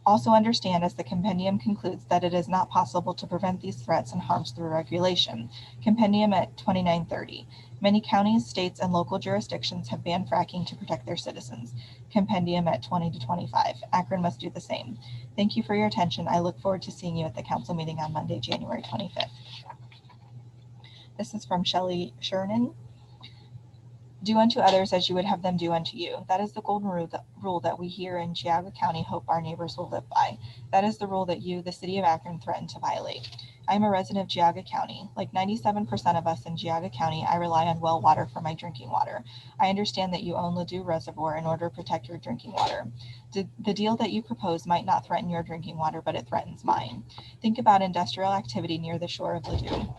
also understand, as the compendium concludes, that it is not possible to prevent these threats and harms through regulation. Compendium at 2930. Many counties, states, and local jurisdictions have banned fracking to protect their citizens. Compendium at 20 to 25. Akron must do the same. Thank you for your attention. I look forward to seeing you at the council meeting on Monday, January 25th. This is from Shelley Shernan. Do unto others as you would have them do unto you. That is the golden rule that we here in Geauga County hope our neighbors will live by. That is the rule that you, the city of Akron, threaten to violate. I am a resident of Geauga County. Like 97% of us in Geauga County, I rely on well water for my drinking water. I understand that you own Ladue Reservoir in order to protect your drinking water. The deal that you propose might not threaten your drinking water, but it threatens mine. Think about industrial activity near the shore of Ladue.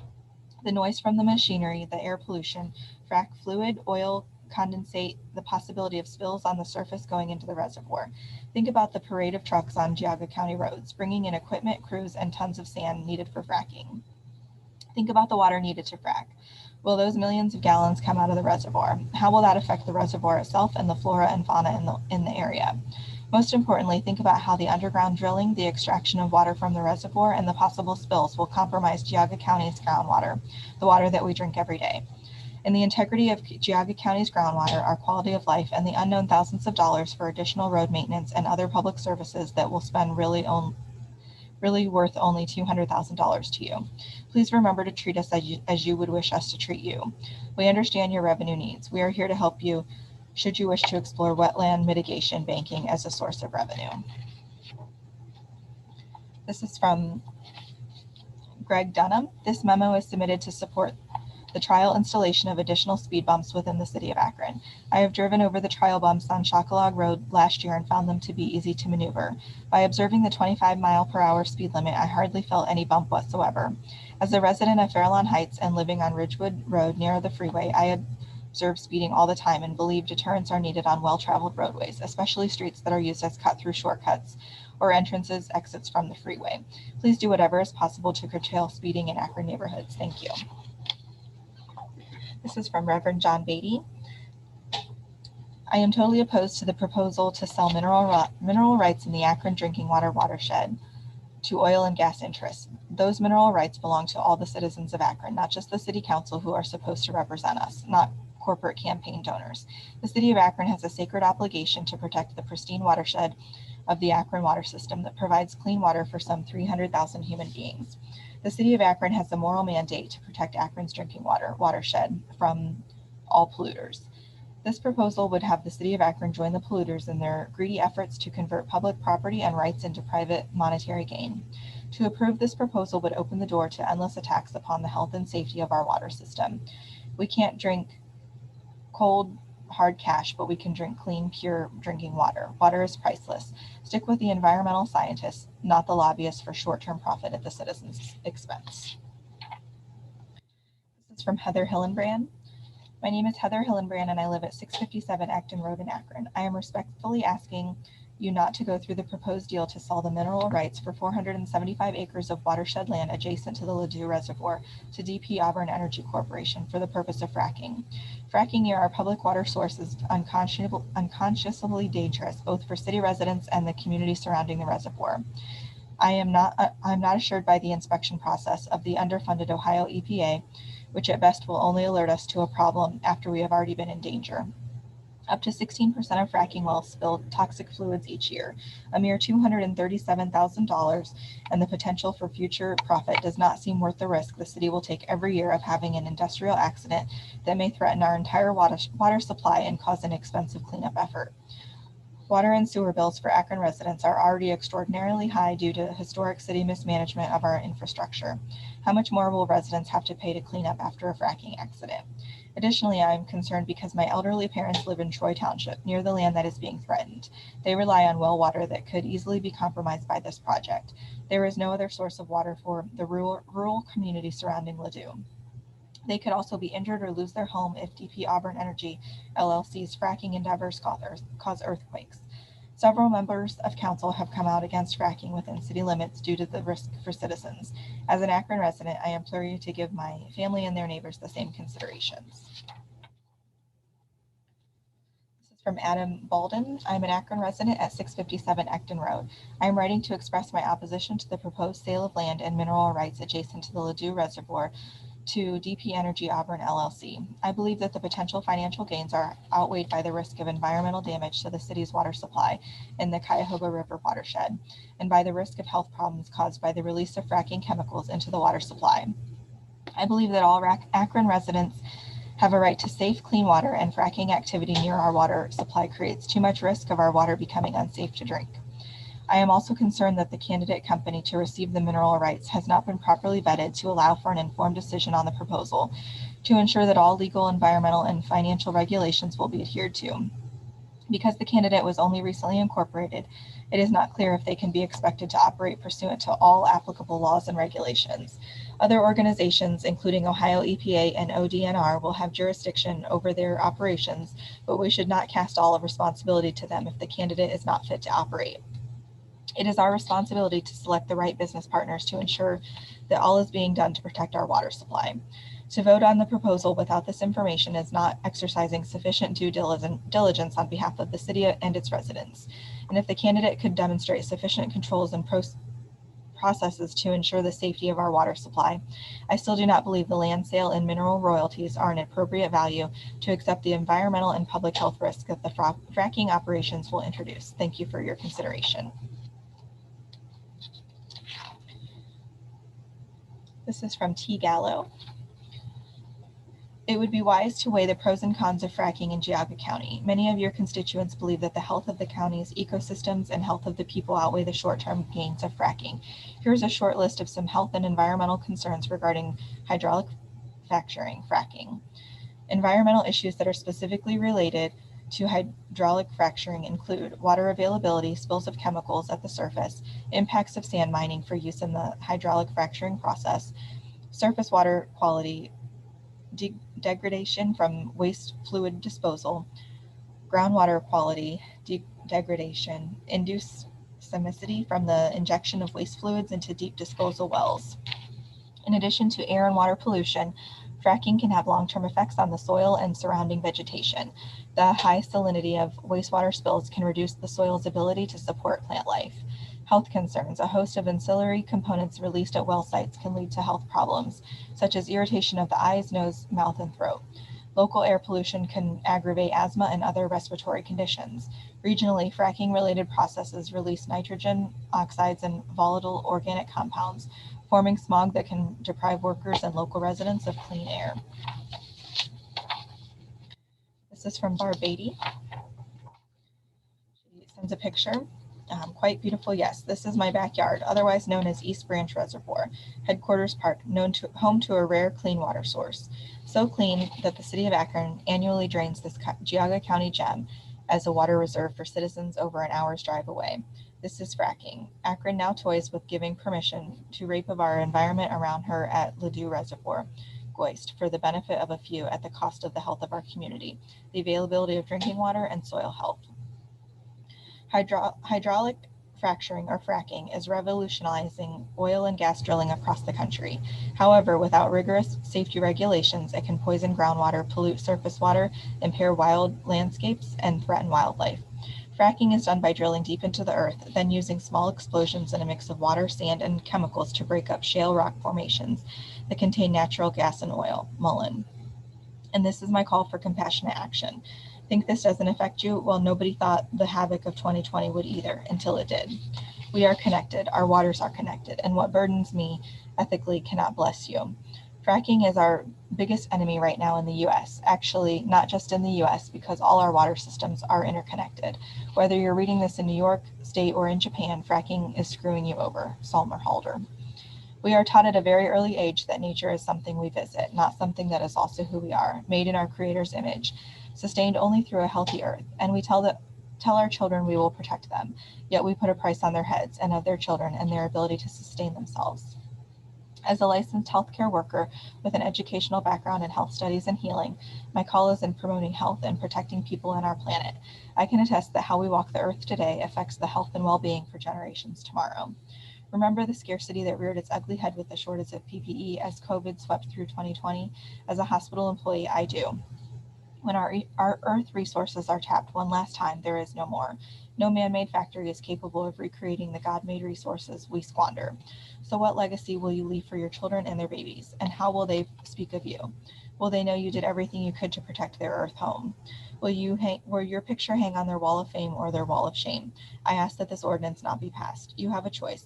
The noise from the machinery, the air pollution, frac fluid, oil, condensate, the possibility of spills on the surface going into the reservoir. Think about the parade of trucks on Geauga County roads, bringing in equipment, crews, and tons of sand needed for fracking. Think about the water needed to frack. Will those millions of gallons come out of the reservoir? How will that affect the reservoir itself and the flora and fauna in the area? Most importantly, think about how the underground drilling, the extraction of water from the reservoir, and the possible spills will compromise Geauga County's groundwater, the water that we drink every day. In the integrity of Geauga County's groundwater, our quality of life, and the unknown thousands of dollars for additional road maintenance and other public services that will spend really worth only $200,000 to you. Please remember to treat us as you would wish us to treat you. We understand your revenue needs. We are here to help you should you wish to explore wetland mitigation banking as a source of revenue. This is from Greg Dunham. This memo is submitted to support the trial installation of additional speed bumps within the city of Akron. I have driven over the trial bumps on Chocolog Road last year and found them to be easy to maneuver. By observing the 25-mile-per-hour speed limit, I hardly felt any bump whatsoever. As a resident of Fairlawn Heights and living on Ridgewood Road near the freeway, I observe speeding all the time and believe deterrents are needed on well-traveled roadways, especially streets that are used as cut-through shortcuts or entrances, exits from the freeway. Please do whatever is possible to curtail speeding in Akron neighborhoods. Thank you. This is from Reverend John Beatty. I am totally opposed to the proposal to sell mineral rights in the Akron drinking water watershed to oil and gas interests. Those mineral rights belong to all the citizens of Akron, not just the city council who are supposed to represent us, not corporate campaign donors. The city of Akron has a sacred obligation to protect the pristine watershed of the Akron water system that provides clean water for some 300,000 human beings. The city of Akron has a moral mandate to protect Akron's drinking watershed from all polluters. This proposal would have the city of Akron join the polluters in their greedy efforts to convert public property and rights into private monetary gain. To approve this proposal would open the door to endless attacks upon the health and safety of our water system. We can't drink cold, hard cash, but we can drink clean, pure drinking water. Water is priceless. Stick with the environmental scientists, not the lobbyists for short-term profit at the citizens' expense. This is from Heather Hillenbrand. My name is Heather Hillenbrand and I live at 657 Acton Road in Akron. I am respectfully asking you not to go through the proposed deal to sell the mineral rights for 475 acres of watershed land adjacent to the Ladue Reservoir to DP Auburn Energy Corporation for the purpose of fracking. Fracking near our public water source is unconscionably dangerous, both for city residents and the community surrounding the reservoir. I'm not assured by the inspection process of the underfunded Ohio EPA, which at best will only alert us to a problem after we have already been in danger. Up to 16% of fracking wells spill toxic fluids each year, a mere $237,000, and the potential for future profit does not seem worth the risk the city will take every year of having an industrial accident that may threaten our entire water supply and cause an expensive cleanup effort. Water and sewer bills for Akron residents are already extraordinarily high due to historic city mismanagement of our infrastructure. How much more will residents have to pay to clean up after a fracking accident? Additionally, I am concerned because my elderly parents live in Troy Township, near the land that is being threatened. They rely on well water that could easily be compromised by this project. There is no other source of water for the rural community surrounding Ladue. They could also be injured or lose their home if DP Auburn Energy LLC's fracking endeavors cause earthquakes. Several members of council have come out against fracking within city limits due to the risk for citizens. As an Akron resident, I implore you to give my family and their neighbors the same considerations. This is from Adam Balden. I'm an Akron resident at 657 Acton Road. I am writing to express my opposition to the proposed sale of land and mineral rights adjacent to the Ladue Reservoir to DP Energy Auburn LLC. I believe that the potential financial gains are outweighed by the risk of environmental damage to the city's water supply in the Cuyahoga River watershed, and by the risk of health problems caused by the release of fracking chemicals into the water supply. I believe that all Akron residents have a right to safe, clean water, and fracking activity near our water supply creates too much risk of our water becoming unsafe to drink. I am also concerned that the candidate company to receive the mineral rights has not been properly vetted to allow for an informed decision on the proposal, to ensure that all legal, environmental, and financial regulations will be adhered to. Because the candidate was only recently incorporated, it is not clear if they can be expected to operate pursuant to all applicable laws and regulations. Other organizations, including Ohio EPA and ODNR, will have jurisdiction over their operations, but we should not cast all of responsibility to them if the candidate is not fit to operate. It is our responsibility to select the right business partners to ensure that all is being done to protect our water supply. To vote on the proposal without this information is not exercising sufficient due diligence on behalf of the city and its residents. And if the candidate could demonstrate sufficient controls and processes to ensure the safety of our water supply, I still do not believe the land sale and mineral royalties are an appropriate value to accept the environmental and public health risk that the fracking operations will introduce. Thank you for your consideration. This is from T. Gallo. It would be wise to weigh the pros and cons of fracking in Geauga County. Many of your constituents believe that the health of the county's ecosystems and health of the people outweigh the short-term gains of fracking. Here's a short list of some health and environmental concerns regarding hydraulic fracking. Environmental issues that are specifically related to hydraulic fracturing include water availability, spills of chemicals at the surface, impacts of sand mining for use in the hydraulic fracturing process, surface water quality, degradation from waste fluid disposal, groundwater quality degradation, induced seismicity from the injection of waste fluids into deep disposal wells. In addition to air and water pollution, fracking can have long-term effects on the soil and surrounding vegetation. The high salinity of wastewater spills can reduce the soil's ability to support plant life. Health concerns. A host of ancillary components released at well sites can lead to health problems, such as irritation of the eyes, nose, mouth, and throat. Local air pollution can aggravate asthma and other respiratory conditions. Regionally, fracking-related processes release nitrogen oxides and volatile organic compounds, forming smog that can deprive workers and local residents of clean air. This is from Barb Beatty. She sends a picture. Quite beautiful, yes. This is my backyard, otherwise known as East Branch Reservoir, Headquarters Park, home to a rare clean water source. So clean that the city of Akron annually drains this Geauga County gem as a water reserve for citizens over an hour's drive away. This is fracking. Akron now toys with giving permission to rape of our environment around her at Ladue Reservoir, Goist, for the benefit of a few at the cost of the health of our community, the availability of drinking water, and soil health. Hydraulic fracturing or fracking is revolutionizing oil and gas drilling across the country. However, without rigorous safety regulations, it can poison groundwater, pollute surface water, impair wild landscapes, and threaten wildlife. Fracking is done by drilling deep into the earth, then using small explosions in a mix of water, sand, and chemicals to break up shale rock formations that contain natural gas and oil. Mullen. And this is my call for compassionate action. Think this doesn't affect you? Well, nobody thought the havoc of 2020 would either, until it did. We are connected, our waters are connected, and what burdens me ethically cannot bless you. Fracking is our biggest enemy right now in the US. Actually, not just in the US, because all our water systems are interconnected. Whether you're reading this in New York State or in Japan, fracking is screwing you over. Salmerhalder. We are taught at a very early age that nature is something we visit, not something that is also who we are, made in our Creator's image, sustained only through a healthy earth. And we tell our children we will protect them, yet we put a price on their heads and of their children and their ability to sustain themselves. As a licensed healthcare worker with an educational background in health studies and healing, my call is in promoting health and protecting people on our planet. I can attest that how we walk the earth today affects the health and well-being for generations tomorrow. Remember the scarcity that reared its ugly head with the shortage of PPE as COVID swept through 2020? As a hospital employee, I do. When our earth resources are tapped one last time, there is no more. No man-made factory is capable of recreating the God-made resources we squander. So what legacy will you leave for your children and their babies? And how will they speak of you? Will they know you did everything you could to protect their earth home? Will your picture hang on their wall of fame or their wall of shame? I ask that this ordinance not be passed. You have a choice.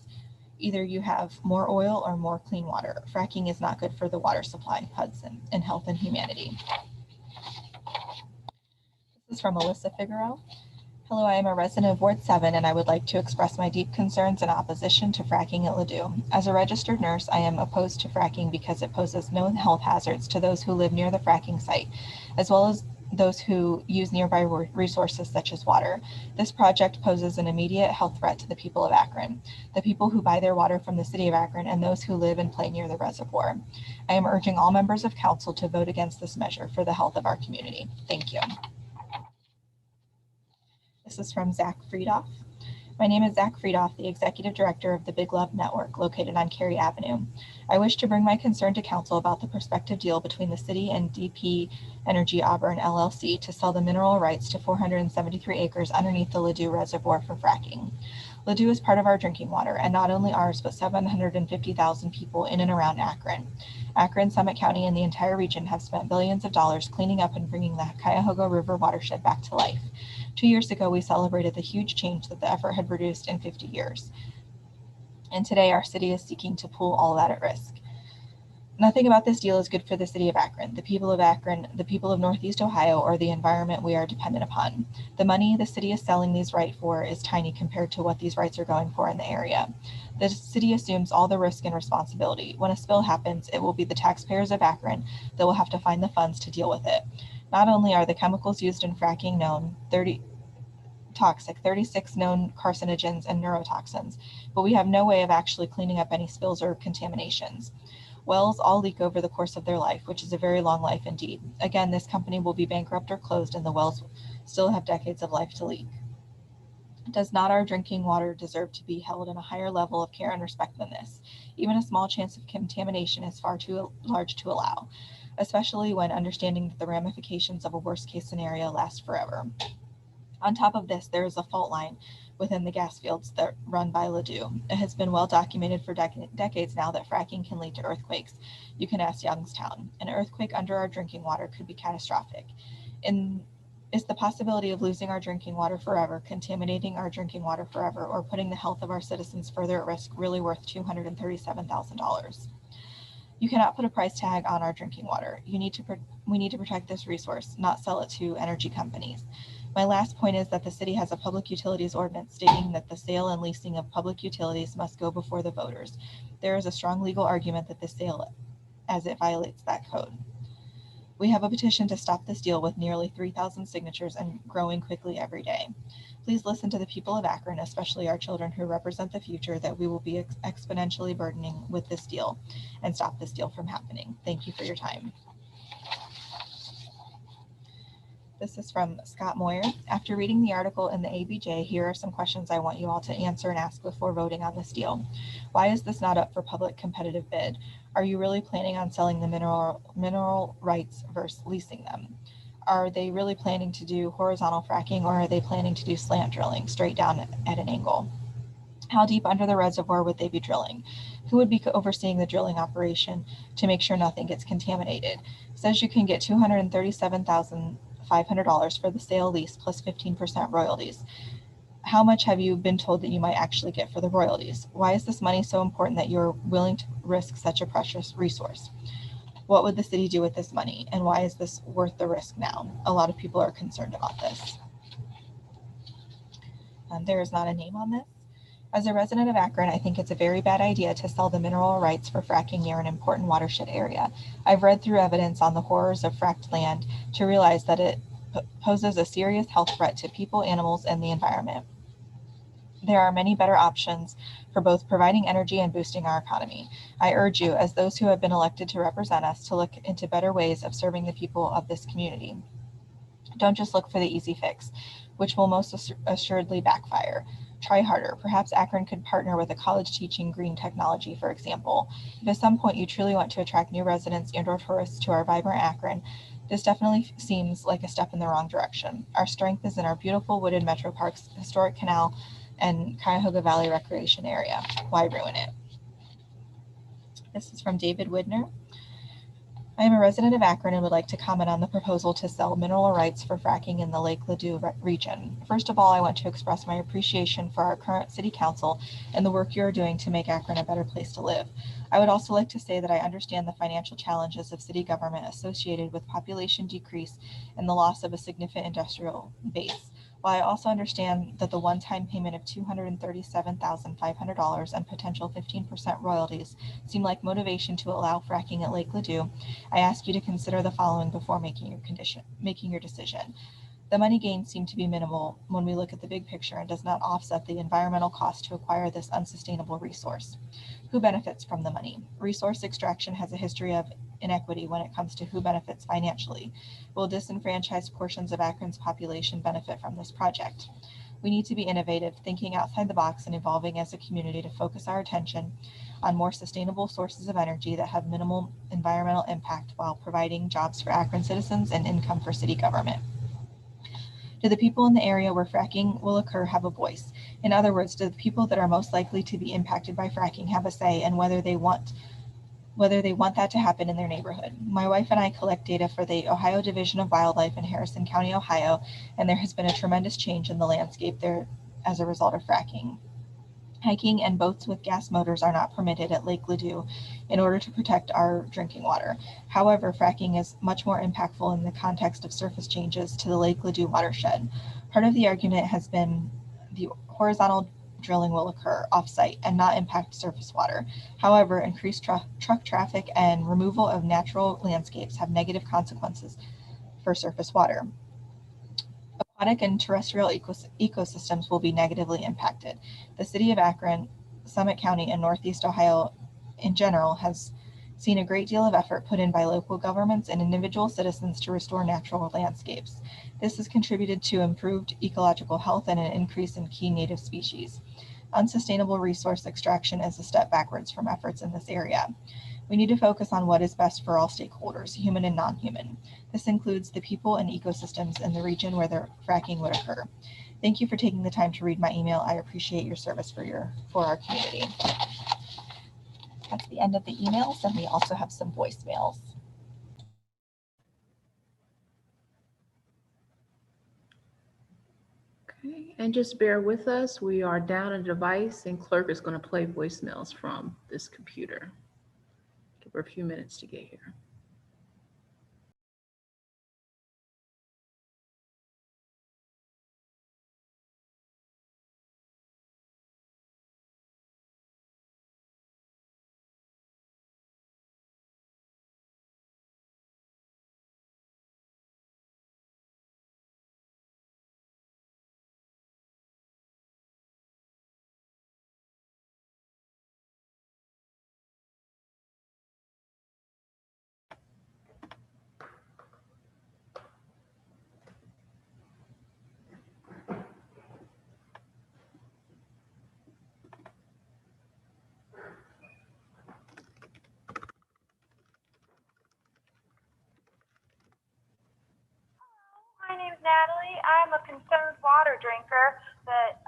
Either you have more oil or more clean water. Fracking is not good for the water supply, Hudson, and health and humanity. This is from Alyssa Figueroa. Hello, I am a resident of Ward 7, and I would like to express my deep concerns in opposition to fracking at Ladue. As a registered nurse, I am opposed to fracking because it poses known health hazards to those who live near the fracking site, as well as those who use nearby resources such as water. This project poses an immediate health threat to the people of Akron, the people who buy their water from the city of Akron, and those who live and play near the reservoir. I am urging all members of council to vote against this measure for the health of our community. Thank you. This is from Zach Friedoff. My name is Zach Friedoff, the Executive Director of the Big Love Network located on Cary Avenue. I wish to bring my concern to council about the prospective deal between the city and DP Energy Auburn LLC to sell the mineral rights to 473 acres underneath the Ladue Reservoir for fracking. Ladue is part of our drinking water, and not only ours, but 750,000 people in and around Akron. Akron, Summit County, and the entire region have spent billions of dollars cleaning up and bringing the Cuyahoga River watershed back to life. 2 years ago, we celebrated the huge change that the effort had produced in 50 years. And today, our city is seeking to pull all that at risk. Nothing about this deal is good for the city of Akron, the people of Northeast Ohio, or the environment we are dependent upon. The money the city is selling these rights for is tiny compared to what these rights are going for in the area. The city assumes all the risk and responsibility. When a spill happens, it will be the taxpayers of Akron that will have to find the funds to deal with it. Not only are the chemicals used in fracking known, 36 known carcinogens and neurotoxins, but we have no way of actually cleaning up any spills or contaminations. Wells all leak over the course of their life, which is a very long life indeed. Again, this company will be bankrupt or closed, and the wells still have decades of life to leak. Does not our drinking water deserve to be held in a higher level of care and respect than this? Even a small chance of contamination is far too large to allow, especially when understanding that the ramifications of a worst-case scenario last forever. On top of this, there is a fault line within the gas fields that run by Ladue. It has been well documented for decades now that fracking can lead to earthquakes. You can ask Youngstown. An earthquake under our drinking water could be catastrophic. Is the possibility of losing our drinking water forever, contaminating our drinking water forever, or putting the health of our citizens further at risk really worth $237,000? You cannot put a price tag on our drinking water. We need to protect this resource, not sell it to energy companies. My last point is that the city has a public utilities ordinance stating that the sale and leasing of public utilities must go before the voters. There is a strong legal argument that this sale, as it violates that code. We have a petition to stop this deal with nearly 3,000 signatures and growing quickly every day. Please listen to the people of Akron, especially our children who represent the future that we will be exponentially burdening with this deal, and stop this deal from happening. Thank you for your time. This is from Scott Moyer. After reading the article in the ABJ, here are some questions I want you all to answer and ask before voting on this deal. Why is this not up for public competitive bid? Are you really planning on selling the mineral rights versus leasing them? Are they really planning to do horizontal fracking, or are they planning to do slant drilling straight down at an angle? How deep under the reservoir would they be drilling? Who would be overseeing the drilling operation to make sure nothing gets contaminated? It says you can get $237,500 for the sale lease plus 15% royalties. How much have you been told that you might actually get for the royalties? Why is this money so important that you're willing to risk such a precious resource? What would the city do with this money? And why is this worth the risk now? A lot of people are concerned about this. There is not a name on this. As a resident of Akron, I think it's a very bad idea to sell the mineral rights for fracking near an important watershed area. I've read through evidence on the horrors of fracked land to realize that it poses a serious health threat to people, animals, and the environment. There are many better options for both providing energy and boosting our economy. I urge you, as those who have been elected to represent us, to look into better ways of serving the people of this community. Don't just look for the easy fix, which will most assuredly backfire. Try harder. Perhaps Akron could partner with a college teaching green technology, for example. If at some point you truly want to attract new residents and/or tourists to our vibrant Akron, this definitely seems like a step in the wrong direction. Our strength is in our beautiful wooded metro parks, historic canal, and Cuyahoga Valley Recreation Area. Why ruin it? This is from David Widner. I am a resident of Akron and would like to comment on the proposal to sell mineral rights for fracking in the Lake Ladue region. First of all, I want to express my appreciation for our current city council and the work you are doing to make Akron a better place to live. I would also like to say that I understand the financial challenges of city government associated with population decrease and the loss of a significant industrial base. While I also understand that the one-time payment of $237,500 and potential 15% royalties seem like motivation to allow fracking at Lake Ladue, I ask you to consider the following before making your decision. The money gains seem to be minimal when we look at the big picture and does not offset the environmental cost to acquire this unsustainable resource. Who benefits from the money? Resource extraction has a history of inequity when it comes to who benefits financially. Will disenfranchised portions of Akron's population benefit from this project? We need to be innovative, thinking outside the box and evolving as a community to focus our attention on more sustainable sources of energy that have minimal environmental impact while providing jobs for Akron citizens and income for city government. Do the people in the area where fracking will occur have a voice? In other words, do the people that are most likely to be impacted by fracking have a say in whether they want that to happen in their neighborhood? My wife and I collect data for the Ohio Division of Wildlife in Harrison County, Ohio, and there has been a tremendous change in the landscape there as a result of fracking. Hiking and boats with gas motors are not permitted at Lake Ladue in order to protect our drinking water. However, fracking is much more impactful in the context of surface changes to the Lake Ladue watershed. Part of the argument has been the horizontal drilling will occur off-site and not impact surface water. However, increased truck traffic and removal of natural landscapes have negative consequences for surface water. Aquatic and terrestrial ecosystems will be negatively impacted. The city of Akron, Summit County, and Northeast Ohio in general has seen a great deal of effort put in by local governments and individual citizens to restore natural landscapes. This has contributed to improved ecological health and an increase in key native species. Unsustainable resource extraction is a step backwards from efforts in this area. We need to focus on what is best for all stakeholders, human and non-human. This includes the people and ecosystems in the region where the fracking would occur. Thank you for taking the time to read my email. I appreciate your service for our community. That's the end of the emails, and we also have some voicemails. Okay, and just bear with us. We are down a device, and clerk is going to play voicemails from this computer. Give her a few minutes to get here. My name's Natalie. I'm a concerned water drinker that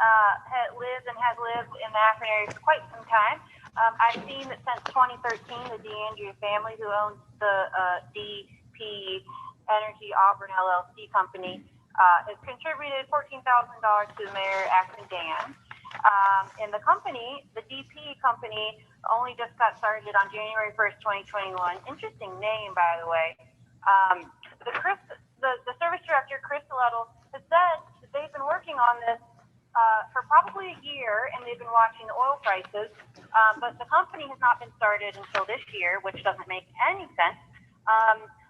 lives and has lived in the Akron area for quite some time. I've seen that since 2013, the DeAndrea family, who owns the DP Energy Auburn LLC company, has contributed $14,000 to the mayor Akron Dam. And the company, the DP company, only just got started on January 1st, 2021. Interesting name, by the way. The service director, Chris Lettle, has said that they've been working on this for probably a year, and they've been watching the oil prices. But the company has not been started until this year, which doesn't make any sense.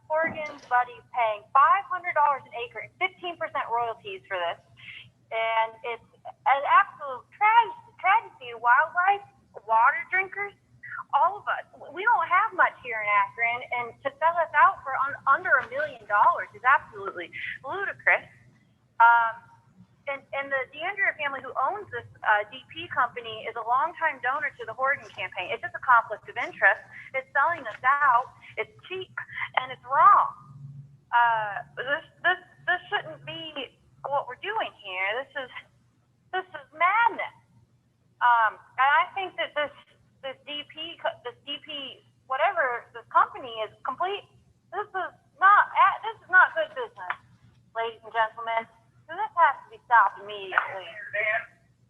Oregon's Buddy's paying $500 an acre and 15% royalties for this. And it's an absolute tragedy to wildlife, water drinkers, all of us. We don't have much here in Akron, and to sell us out for under $1 million is absolutely ludicrous. And the DeAndrea family who owns this DP company is a longtime donor to the Horgan campaign. It's just a conflict of interest. It's selling us out. It's cheap, and it's wrong. This shouldn't be what we're doing here. This is madness. And I think that this DP, whatever this company is complete. This is not good business, ladies and gentlemen. So this has to be stopped immediately.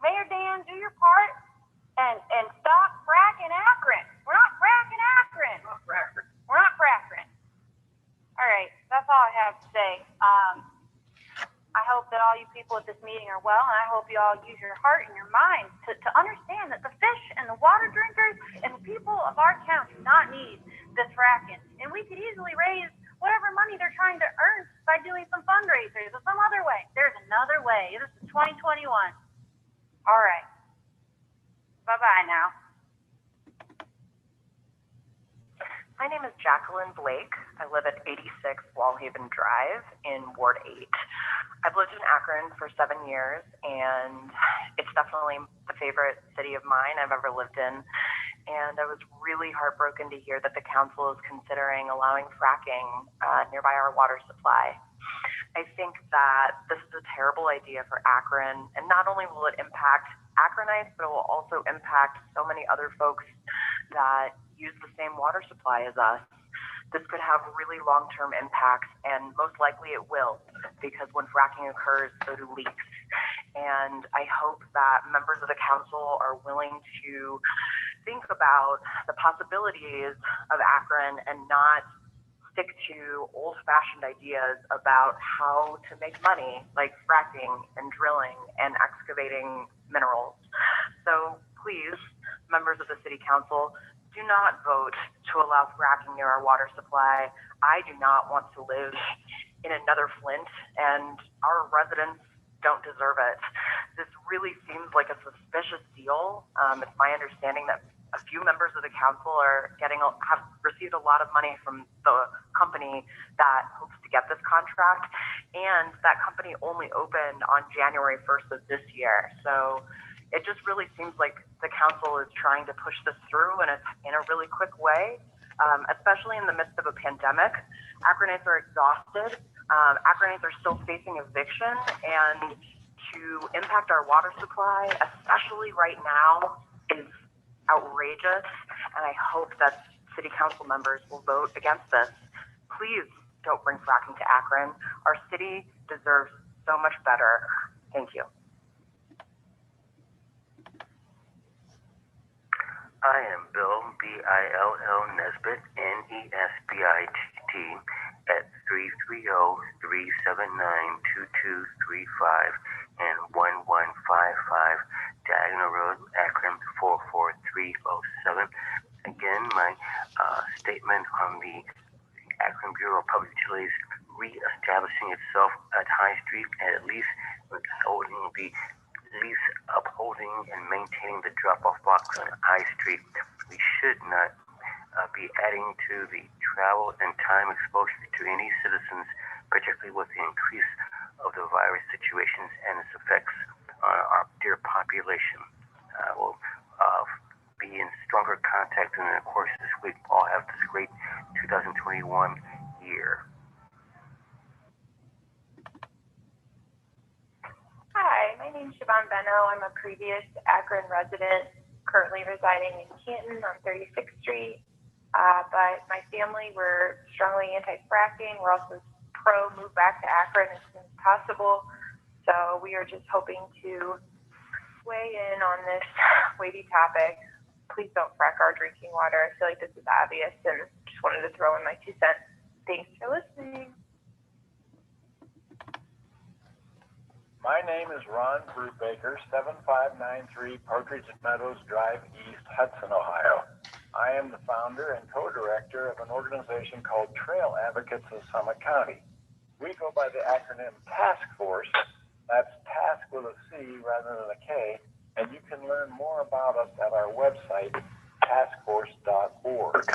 Mayor Dan, do your part and stop fracking Akron. We're not fracking Akron. We're not fracking. All right, that's all I have to say. I hope that all you people at this meeting are well, and I hope you all use your heart and your mind to understand that the fish and the water drinkers and the people of our town do not need this fracking. And we could easily raise whatever money they're trying to earn by doing some fundraisers or some other way. There's another way. This is 2021. All right. Bye-bye now. My name is Jacqueline Blake. I live at 86 Wallhaven Drive in Ward 8. I've lived in Akron for 7 years, and it's definitely the favorite city of mine I've ever lived in. And I was really heartbroken to hear that the council is considering allowing fracking nearby our water supply. I think that this is a terrible idea for Akron, and not only will it impact Akronites, but it will also impact so many other folks that use the same water supply as us. This could have really long-term impacts, and most likely it will, because when fracking occurs, so do leaks. And I hope that members of the council are willing to think about the possibilities of Akron and not stick to old-fashioned ideas about how to make money, like fracking and drilling and excavating minerals. So please, members of the city council, do not vote to allow fracking near our water supply. I do not want to live in another Flint, and our residents don't deserve it. This really seems like a suspicious deal. It's my understanding that a few members of the council have received a lot of money from the company that hopes to get this contract, and that company only opened on January 1st of this year. So it just really seems like the council is trying to push this through in a really quick way, especially in the midst of a pandemic. Akronites are exhausted. Akronites are still facing eviction, and to impact our water supply, especially right now, is outrageous. And I hope that city council members will vote against this. Please don't bring fracking to Akron. Our city deserves so much better. Thank you. I am Bill, B-I-L-L Nesbitt, N-E-S-B-I-T-T, at 330-379-2235 and 1155 Diagonal Road, Akron 44307. Again, my statement on the Akron Bureau of Public Utilities reestablishing itself at High Street and at least upholding and maintaining the drop-off box on High Street. We should not be adding to the travel and time exposure to any citizens, particularly with the increase of the virus situations and its effects on our dear population. We'll be in stronger contact, and of course this week we'll have this great 2021 year. Hi, my name is Siobhan Benno. I'm a previous Akron resident, currently residing in Canton on 36th Street. But my family, we're strongly anti-fracking. We're also pro-move back to Akron as soon as possible. So we are just hoping to weigh in on this weighty topic. Please don't frack our drinking water. I feel like this is obvious and just wanted to throw in my 2 cents. Thanks for listening. My name is Ron Brubaker, 7593 Partridge Meadows Drive East, Hudson, Ohio. I am the founder and co-director of an organization called Trail Advocates of Summit County. We go by the acronym Task Force. That's task with a C rather than a K, and you can learn more about us at our website, taskforce.org.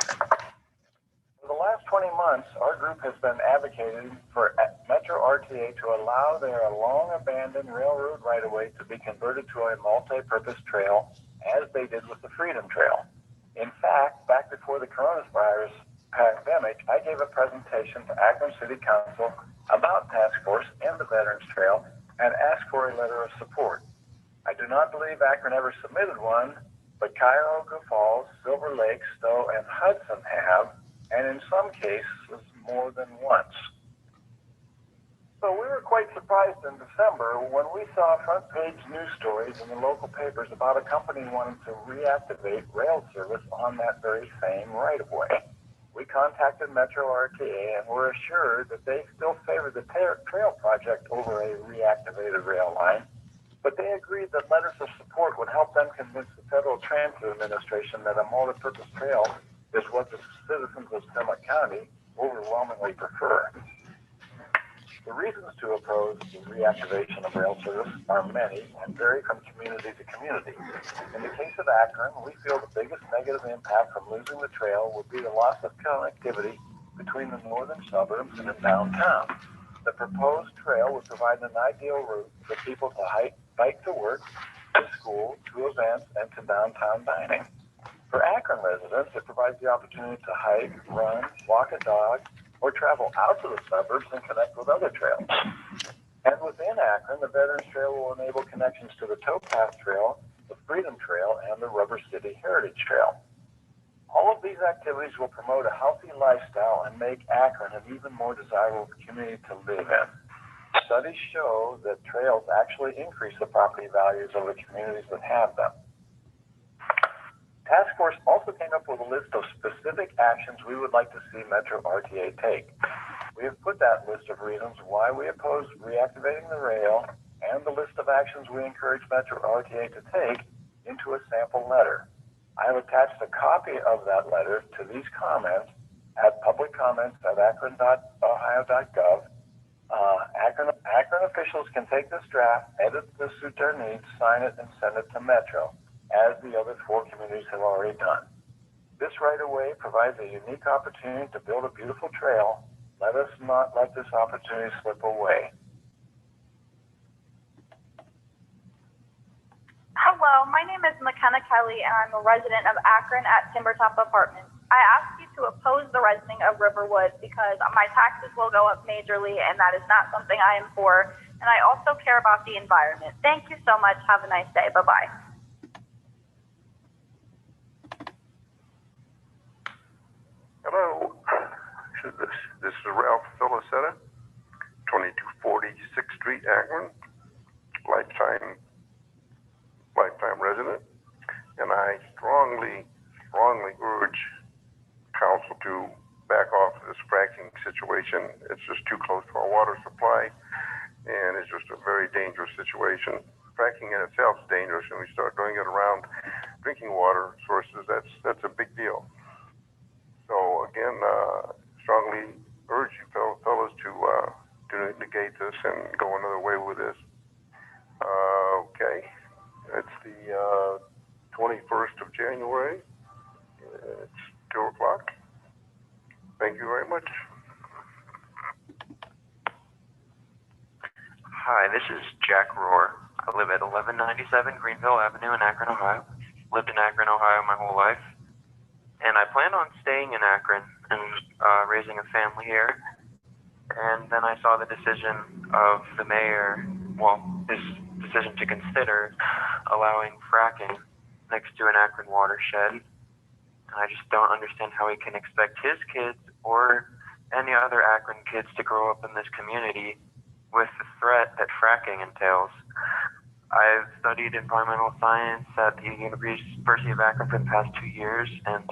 For the last 20 months, our group has been advocating for Metro RTA to allow their long-abandoned railroad right-of-way to be converted to a multi-purpose trail, as they did with the Freedom Trail. In fact, back before the coronavirus pandemic, I gave a presentation to Akron City Council about Task Force and the Veterans Trail and asked for a letter of support. I do not believe Akron ever submitted one, but Cuyahoga Falls, Silver Lake, Stowe, and Hudson have, and in some cases more than once. So we were quite surprised in December when we saw front page news stories in the local papers about a company wanting to reactivate rail service on that very same right-of-way. We contacted Metro RTA and were assured that they still favor the trail project over a reactivated rail line, but they agreed that letters of support would help them convince the Federal Transit Administration that a multi-purpose trail is what the citizens of Summit County overwhelmingly prefer. The reasons to oppose the reactivation of rail service are many and vary from community to community. In the case of Akron, we feel the biggest negative impact from losing the trail would be the loss of connectivity between the northern suburbs and the downtown. The proposed trail would provide an ideal route for people to bike to work, to school, to events, and to downtown dining. For Akron residents, it provides the opportunity to hike, run, walk a dog, or travel out to the suburbs and connect with other trails. And within Akron, the Veterans Trail will enable connections to the Towpath Trail, the Freedom Trail, and the Rubber City Heritage Trail. All of these activities will promote a healthy lifestyle and make Akron an even more desirable community to live in. Studies show that trails actually increase the property values of the communities that have them. Task Force also came up with a list of specific actions we would like to see Metro RTA take. We have put that list of reasons why we oppose reactivating the rail and the list of actions we encourage Metro RTA to take into a sample letter. I have attached a copy of that letter to these comments at publiccomments@akron.ohio.gov. Akron officials can take this draft, edit it to suit their needs, sign it, and send it to Metro, as the other 4 communities have already done. This right-of-way provides a unique opportunity to build a beautiful trail. Let us not let this opportunity slip away. Hello, my name is McKenna Kelly, and I'm a resident of Akron at Timbertop Apartments. I ask you to oppose the rezoning of Riverwood because my taxes will go up majorly, and that is not something I am for. And I also care about the environment. Thank you so much. Have a nice day. Bye-bye. Hello, this is Ralph Filacetta, 2240 6th Street, Akron, lifetime resident, and I strongly urge council to back off this fracking situation. It's just too close to our water supply, and it's just a very dangerous situation. Fracking in itself is dangerous, and we start doing it around drinking water sources. That's a big deal. So again, strongly urge you fellas to negate this and go another way with this. Okay, it's the 21st of January. It's 2 o'clock. Thank you very much. Hi, this is Jack Rohr. I live at 1197 Greenville Avenue in Akron, Ohio. Lived in Akron, Ohio my whole life. And I plan on staying in Akron and raising a family here. And then I saw the decision of the mayor, his decision to consider allowing fracking next to an Akron watershed. And I just don't understand how he can expect his kids or any other Akron kids to grow up in this community with the threat that fracking entails. I've studied environmental science at the University of Akron for the past 2 years, and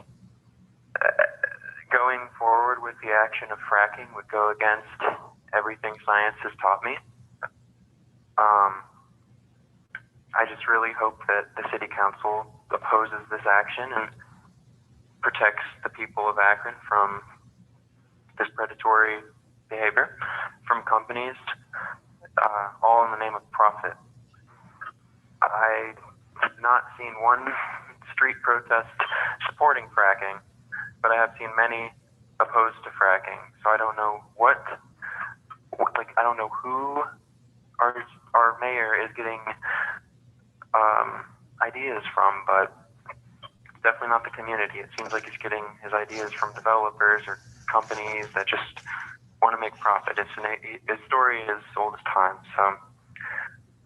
going forward with the action of fracking would go against everything science has taught me. I just really hope that the City Council opposes this action and protects the people of Akron from this predatory behavior from companies, all in the name of profit. I have not seen one street protest supporting fracking, but I have seen many opposed to fracking. So I don't know I don't know who our mayor is getting ideas from, but it's definitely not the community. It seems like he's getting his ideas from developers or companies that just want to make profit. His story is old as time, so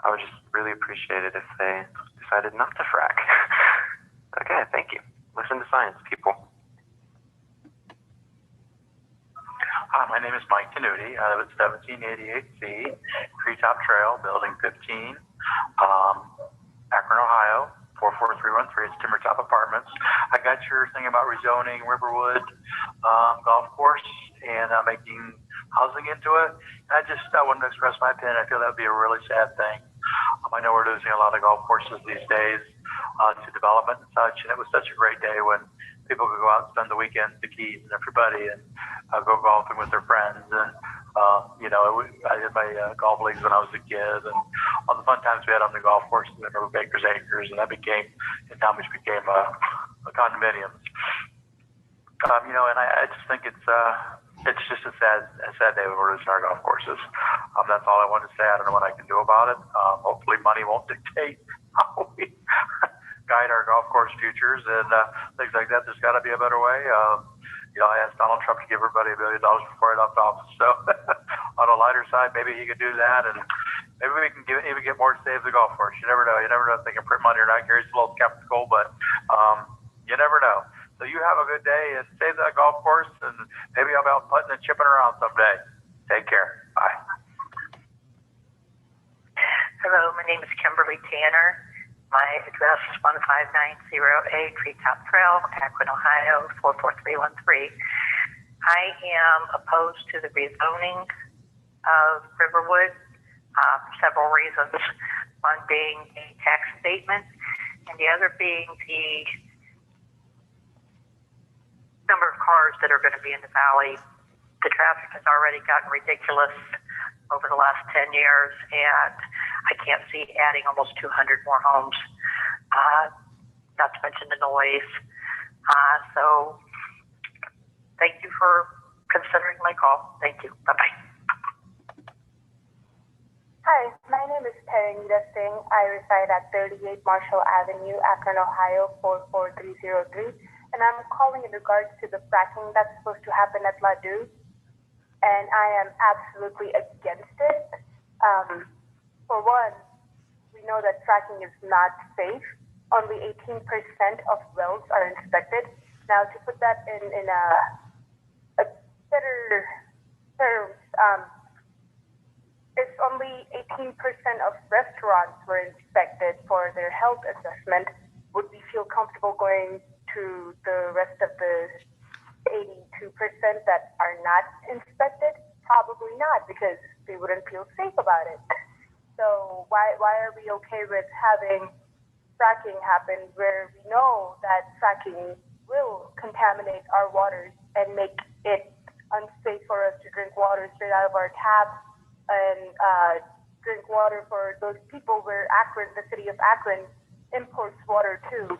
I would just really appreciate it if they decided not to frack. Okay, thank you. Listen to science, people. Hi, my name is Mike Canuti. I live at 1788C, Treetop Trail, Building 15, Akron, Ohio, 44313. It's Timbertop Apartments. I got your thing about rezoning Riverwood golf course and making housing into it. I wanted to express my opinion. I feel that would be a really sad thing. I know we're losing a lot of golf courses these days to development and such, and it was such a great day when people could go out and spend the weekend, the kids and everybody, and go golfing with their friends. And I did my golf leagues when I was a kid, and all the fun times we had on the golf course. And then there were Baker's Acres, and that became a condominium. And I just think it's just a sad day when we're losing our golf courses. That's all I wanted to say. I don't know what I can do about it. Hopefully money won't dictate how we guide our golf course futures and things like that. There's got to be a better way. I asked Donald Trump to give everybody $1 billion before he left office. So on a lighter side, maybe he could do that, and maybe we can even get more to save the golf course. You never know. You never know if they can print money or not. Gary's a little skeptical, but you never know. So you have a good day and save that golf course, and maybe I'll be out putting and chipping around someday. Take care. Bye. Hello, my name is Kimberly Tanner. My address is 15908 Treetop Trail, Akron, Ohio, 44313. I am opposed to the rezoning of Riverwood for several reasons. One being the tax statement, and the other being the number of cars that are going to be in the valley. The traffic has already gotten ridiculous over the last 10 years, and I can't see adding almost 200 more homes, not to mention the noise. So thank you for considering my call. Thank you. Bye-bye. Hi, my name is Perenita Singh. I reside at 38 Marshall Avenue, Akron, Ohio, 44303. And I'm calling in regards to the fracking that's supposed to happen at Ladue. And I am absolutely against it. For one, we know that fracking is not safe. Only 18% of wells are inspected. Now, to put that in a better terms, if only 18% of restaurants were inspected for their health assessment, would we feel comfortable going to the rest of the 82% that are not inspected? Probably not, because they wouldn't feel safe about it. So why are we okay with having fracking happen where we know that fracking will contaminate our waters and make it unsafe for us to drink water straight out of our taps and drink water for those people where Akron, the city of Akron, imports water too.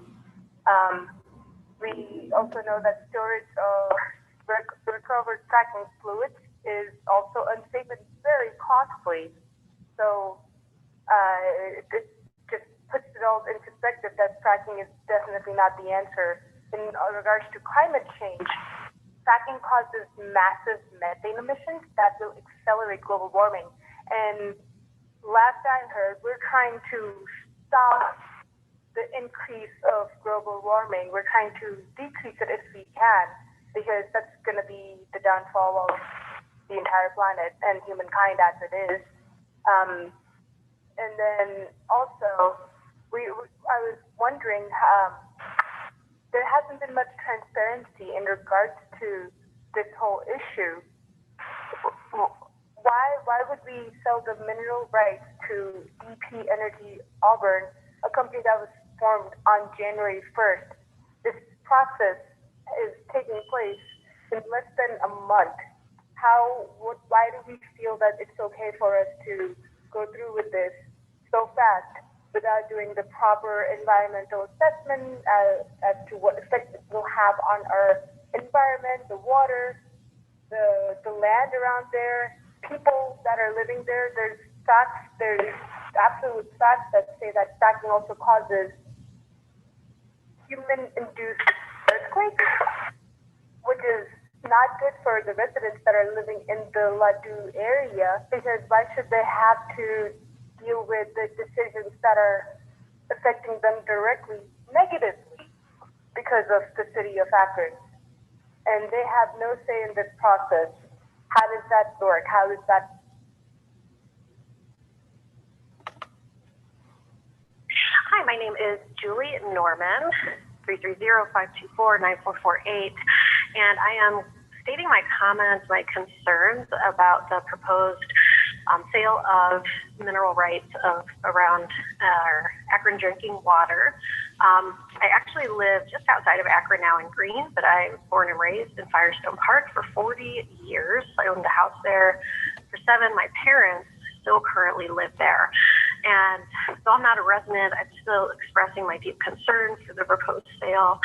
We also know that storage of recovered fracking fluids is also unsafe and very costly. So it just puts it all into perspective that fracking is definitely not the answer. In regards to climate change, fracking causes massive methane emissions that will accelerate global warming. And last I heard, we're trying to stop the increase of global warming. We're trying to decrease it if we can, because that's going to be the downfall of the entire planet and humankind as it is. And then also, I was wondering, there hasn't been much transparency in regards to this whole issue. Why would we sell the mineral rights to EP Energy Auburn, a company that was formed on January 1st? This process is taking place in less than a month. Why do we feel that it's okay for us to go through with this so fast without doing the proper environmental assessment as to what effect it will have on our environment, the water, the land around there, people that are living there? There's absolute facts that say that fracking also causes human-induced earthquakes, which is not good for the residents that are living in the Ladue area, because why should they have to deal with the decisions that are affecting them directly negatively because of the city of Akron? And they have no say in this process. How does that work? How does that? Hi, my name is Julie Norman, 330-524-9448, and I am stating my comments, my concerns about the proposed sale of mineral rights around our Akron drinking water. I actually live just outside of Akron now in Green, but I was born and raised in Firestone Park for 40 years. I owned a house there for 7. My parents still currently live there. And so I'm not a resident. I'm still expressing my deep concerns for the proposed sale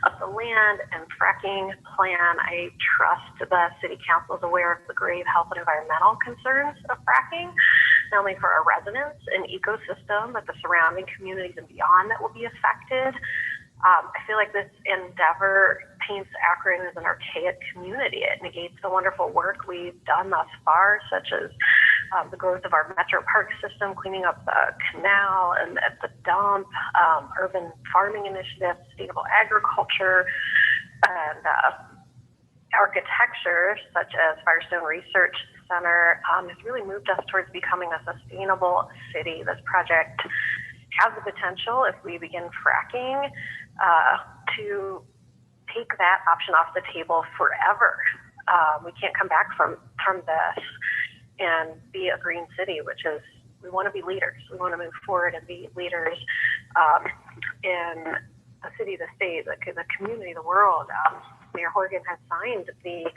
of the land and fracking plan. I trust the city council is aware of the grave health and environmental concerns of fracking, not only for our residents and ecosystem, but the surrounding communities and beyond that will be affected. I feel like this endeavor paints Akron as an archaic community. It negates the wonderful work we've done thus far, such as the growth of our metro park system, cleaning up the canal and at the dump, urban farming initiatives, sustainable agriculture, and architecture, such as Firestone Research Center, has really moved us towards becoming a sustainable city. This project has the potential, if we begin fracking, to take that option off the table forever. We can't come back from this and be a green city, which is, we want to be leaders. We want to move forward and be leaders in the city, the state, the community, the world. Mayor Horgan has signed the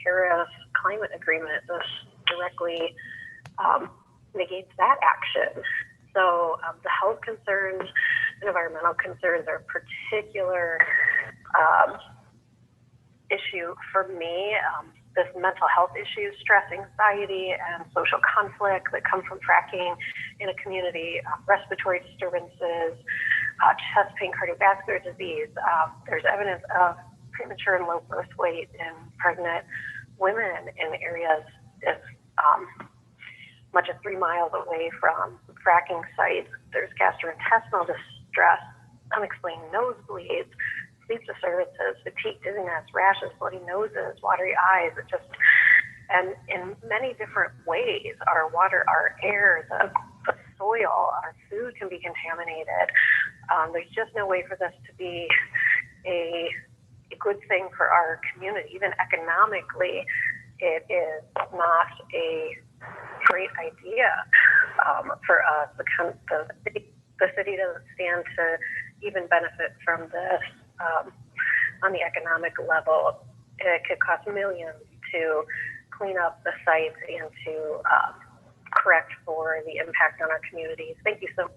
Paris Climate Agreement. This directly negates that action. So the health concerns and environmental concerns are a particular issue for me. This mental health issues, stress, anxiety, and social conflict that come from fracking in a community, respiratory disturbances, chest pain, cardiovascular disease. There's evidence of premature and low birth weight in pregnant women in areas as much as 3 miles away from fracking sites. There's gastrointestinal distress, unexplained nosebleeds, sleep disturbances, fatigue, dizziness, rashes, bloody noses, watery eyes. And in many different ways, our water, our air, the soil, our food can be contaminated. There's just no way for this to be a good thing for our community. Even economically, it is not a great idea for us. The city doesn't stand to even benefit from this on the economic level. It could cost millions to clean up the sites and to correct for the impact on our communities. Thank you so much.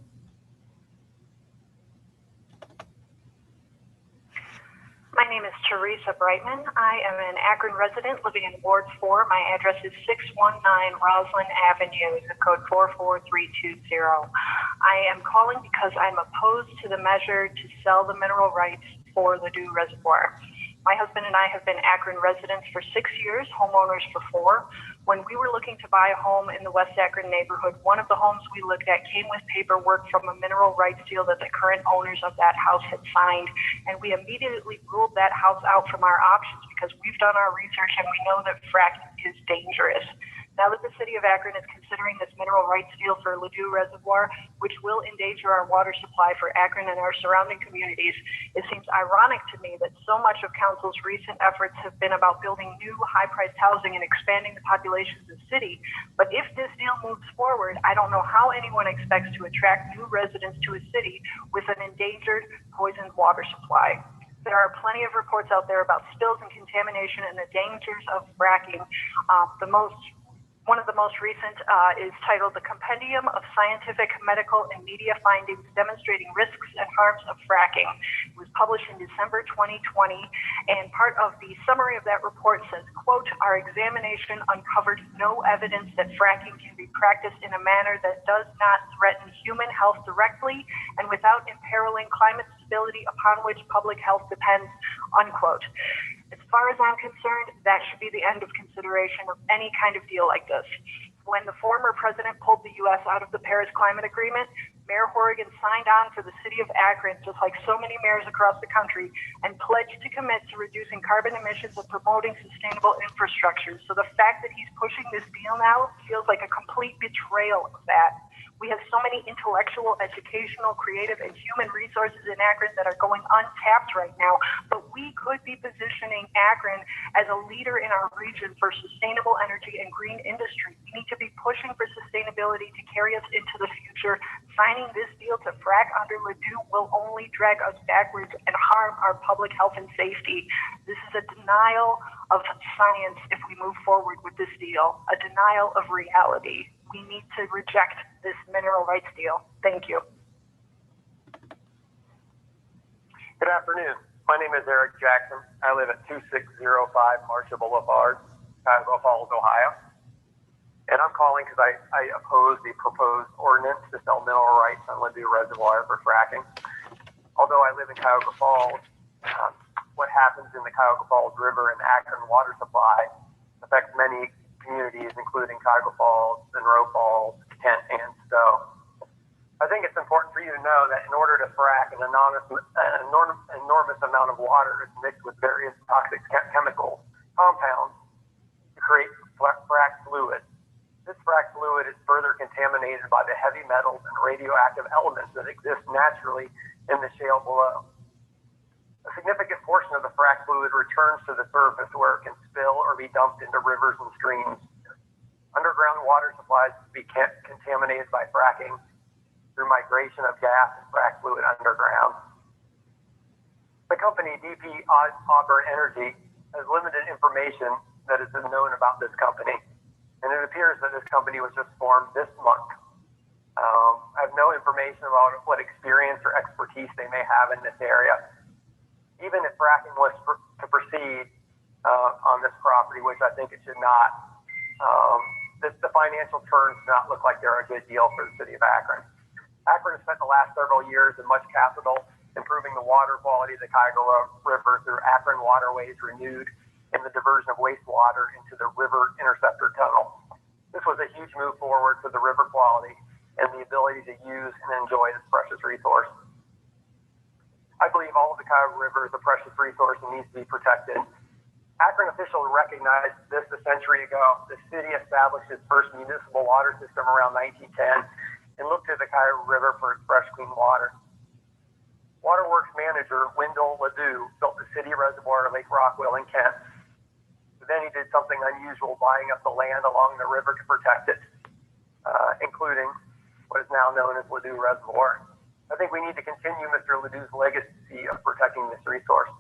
My name is Teresa Brightman. I am an Akron resident living in Ward 4. My address is 619 Roslyn Avenue, zip code 44320. I am calling because I'm opposed to the measure to sell the mineral rights for the Ladue Reservoir. My husband and I have been Akron residents for 6 years, homeowners for 4. When we were looking to buy a home in the West Akron neighborhood, one of the homes we looked at came with paperwork from a mineral rights deal that the current owners of that house had signed, and we immediately ruled that house out from our options because we've done our research and we know that fracking is dangerous. Now that the city of Akron is considering this mineral rights deal for Ladue Reservoir, which will endanger our water supply for Akron and our surrounding communities, it seems ironic to me that so much of council's recent efforts have been about building new high-priced housing and expanding the population of the city. But if this deal moves forward, I don't know how anyone expects to attract new residents to a city with an endangered, poisoned water supply. There are plenty of reports out there about spills and contamination and the dangers of fracking. One of the most recent is titled The Compendium of Scientific, Medical, and Media Findings Demonstrating Risks and Harms of Fracking. It was published in December 2020, and part of the summary of that report says, quote, "Our examination uncovered no evidence that fracking can be practiced in a manner that does not threaten human health directly and without imperiling climate stability upon which public health depends," unquote. As far as I'm concerned, that should be the end of consideration of any kind of deal like this. When the former president pulled the U.S. out of the Paris Climate Agreement, Mayor Horrigan signed on for the city of Akron, just like so many mayors across the country, and pledged to commit to reducing carbon emissions and promoting sustainable infrastructure. So the fact that he's pushing this deal now feels like a complete betrayal of that. We have so many intellectual, educational, creative, and human resources in Akron that are going untapped right now, but we could be positioning Akron as a leader in our region for sustainable energy and green industry. We need to be pushing for sustainability to carry us into the future. Signing this deal to frack under Ladue will only drag us backwards and harm our public health and safety. This is a denial of science if we move forward with this deal, a denial of reality. We need to reject this mineral rights deal. Thank you. Good afternoon. My name is Eric Jackson. I live at 2605 Marcia Boulevard, Cuyahoga Falls, Ohio. And I'm calling because I oppose the proposed ordinance to sell mineral rights on Ladue Reservoir for fracking. Although I live in Cuyahoga Falls, what happens in the Cuyahoga Falls River and Akron water supply affects many communities, including Cuyahoga Falls, Monroe Falls, Kent, and Stowe. I think it's important for you to know that in order to frack, an enormous amount of water is mixed with various toxic chemical compounds to create frack fluid. This frack fluid is further contaminated by the heavy metals and radioactive elements that exist naturally in the shale below. A significant portion of the frack fluid returns to the surface where it can spill or be dumped into rivers and streams. Underground water supplies be contaminated by fracking through migration of gas and frack fluid underground. The company DP Auburn Energy has limited information that has been known about this company, and it appears that this company was just formed this month. I have no information about what experience or expertise they may have in this area. Even if fracking was to proceed on this property, which I think it should not, the financial terms do not look like they're a good deal for the city of Akron. Akron has spent the last several years and much capital improving the water quality of the Cuyahoga River through Akron Waterways Renewed and the diversion of wastewater into the River Interceptor Tunnel. This was a huge move forward for the river quality and the ability to use and enjoy this precious resource. I believe all of the Cuyahoga River is a precious resource and needs to be protected. Akron officials recognized this a century ago. The city established its first municipal water system around 1910 and looked to the Cuyahoga River for its fresh, clean water. Waterworks manager Wendell Ladue built the city reservoir at Lake Rockwell in Kent. But then he did something unusual, buying up the land along the river to protect it, including what is now known as Ladue Reservoir. I think we need to continue Mr. Ladue's legacy of protecting this resource.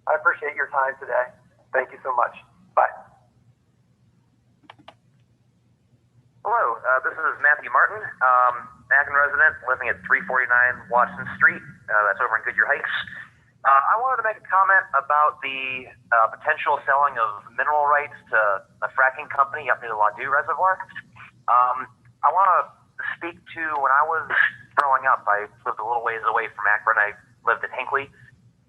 I appreciate your time today. Thank you so much. Bye. Hello, this is Matthew Martin, Akron resident living at 349 Watson Street. That's over in Goodyear Heights. I wanted to make a comment about the potential selling of mineral rights to a fracking company up near the Ladue Reservoir. I want to speak to when I was growing up. I lived a little ways away from Akron. I lived in Hinckley.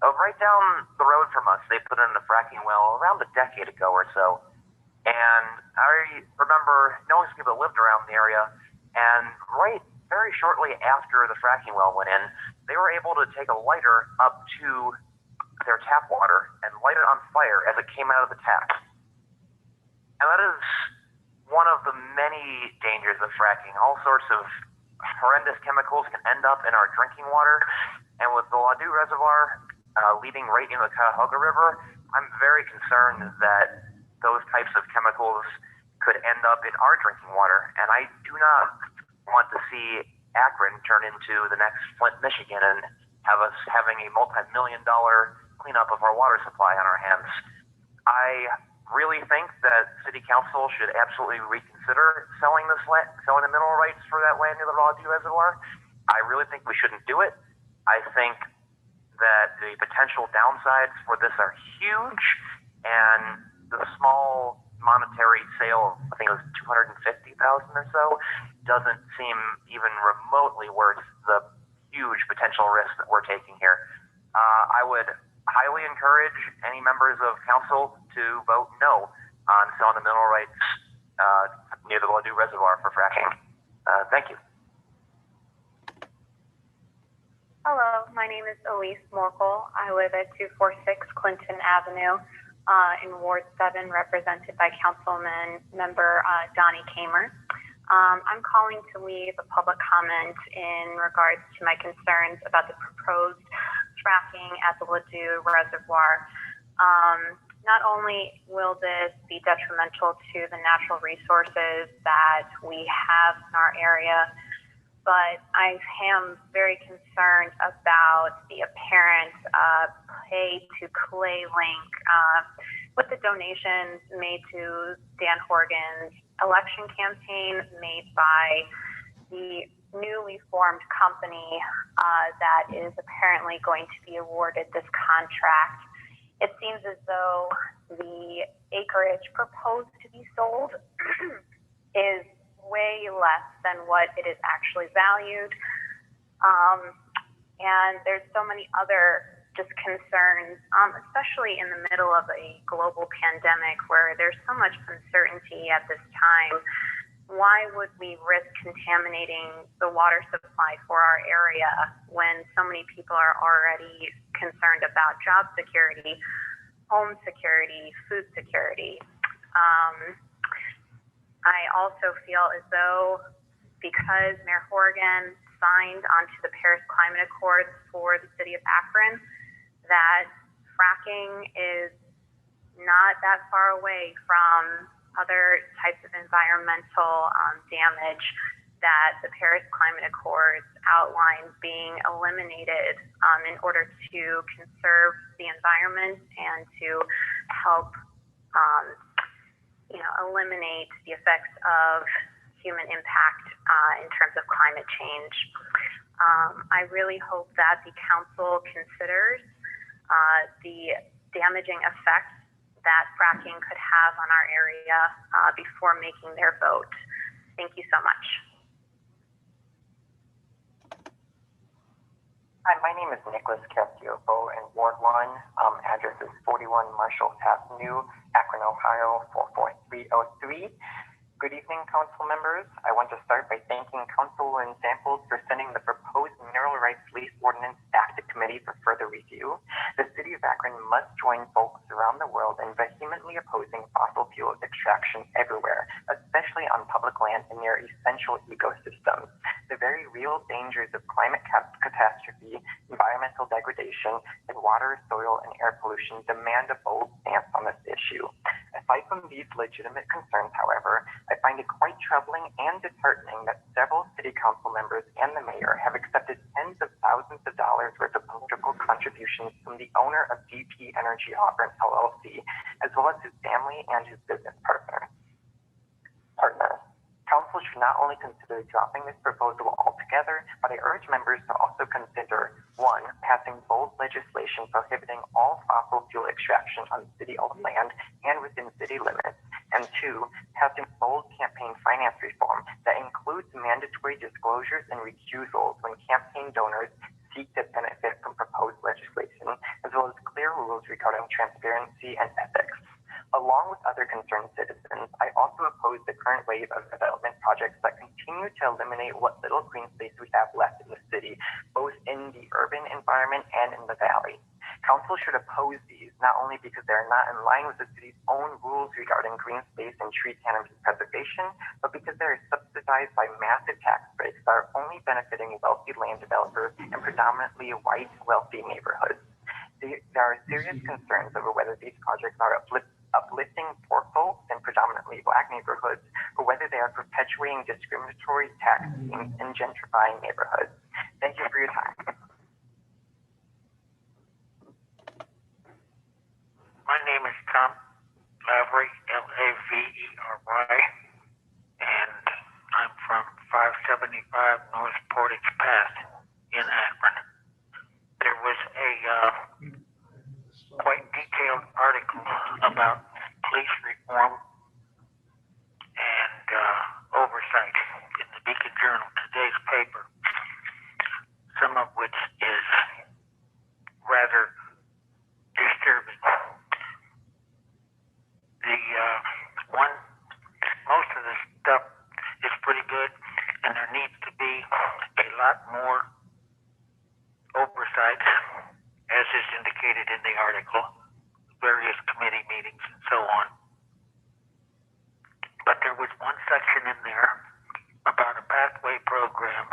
Right down the road from us, they put in a fracking well around a decade ago or so. And I remember knowing some people that lived around the area, and very shortly after the fracking well went in, they were able to take a lighter up to their tap water and light it on fire as it came out of the tap. And that is one of the many dangers of fracking. All sorts of horrendous chemicals can end up in our drinking water. And with the Ladue Reservoir leading right into the Cuyahoga River, I'm very concerned that those types of chemicals could end up in our drinking water. And I do not want to see Akron turn into the next Flint, Michigan, and have us having a multi-million-dollar cleanup of our water supply on our hands. I really think that City Council should absolutely reconsider selling the mineral rights for that land near the Ladue Reservoir. I really think we shouldn't do it. I think that the potential downsides for this are huge, and the small monetary sale, I think it was $250,000 or so, doesn't seem even remotely worth the huge potential risk that we're taking here. I would highly encourage any members of council to vote no on selling the mineral rights near the Ladue Reservoir for fracking. Thank you. Hello, my name is Elise Morkel. I live at 246 Clinton Avenue in Ward 7, represented by Councilman Member Donnie Kamer. I'm calling to leave a public comment in regards to my concerns about the proposed fracking at the Ladue Reservoir. Not only will this be detrimental to the natural resources that we have in our area, but I am very concerned about the apparent pay-to-clay link with the donations made to Dan Horgan's election campaign made by the newly formed company that is apparently going to be awarded this contract. It seems as though the acreage proposed to be sold is way less than what it is actually valued. And there's so many other just concerns, especially in the middle of a global pandemic where there's so much uncertainty at this time. Why would we risk contaminating the water supply for our area when so many people are already concerned about job security, home security, food security? I also feel as though because Mayor Horgan signed onto the Paris Climate Accords for the city of Akron, that fracking is not that far away from other types of environmental damage that the Paris Climate Accords outline being eliminated in order to conserve the environment and to help eliminate the effects of human impact in terms of climate change. I really hope that the council considers the damaging effects that fracking could have on our area before making their vote. Thank you so much. Hi, my name is Nicholas Castiofo in Ward 1. Address is 41 Marshall Avenue, Akron, Ohio, 44303. Good evening, council members. I want to start by thanking Councilwoman Samples for sending the proposed mineral rights lease ordinance back to committee for further review. The city of Akron must join folks around the world in vehemently opposing fossil fuel extraction everywhere, especially on public land in their essential ecosystems. The very real dangers of climate catastrophe, environmental degradation, and water, soil, and air pollution demand a bold stance on this issue. Aside from these legitimate concerns, however, I find it quite troubling and disheartening that several city council members and the mayor have accepted tens of thousands of dollars worth of political contributions from the owner of DP Energy Auburn LLC, as well as his family and his business partners. Council should not only consider dropping this proposal altogether, but I urge members to also consider 1. Passing bold legislation prohibiting all fossil fuel extraction on city-owned land and within city limits, and 2. Passing bold campaign finance reform that includes mandatory disclosures and recusals when campaign donors seek to benefit from proposed legislation, as well as clear rules regarding transparency and ethics. Along with other concerned citizens, I also oppose the current wave of development projects that continue to eliminate what little green space we have left in the city, both in the urban environment and in the valley. Council should oppose these, not only because they're not in line with the city's own rules regarding green space and tree canopy preservation, but because they're subsidized by massive tax breaks that are only benefiting wealthy land developers and predominantly white, wealthy neighborhoods. There are serious concerns over whether these projects are uplifting poor folks in predominantly black neighborhoods, or whether they are perpetuating discriminatory tax schemes and gentrifying neighborhoods. Thank you for your time. My name is Tom Lavery, Lavery, and I'm from 575 North Portage Path in Akron. There was a quite detailed article about police reform and oversight in the Beacon Journal, today's paper, some of which is rather disturbing. Most of the stuff is pretty good, and there needs to be a lot more oversight, as is indicated in the article, various committee meetings and so on. But there was one section in there about a pathway program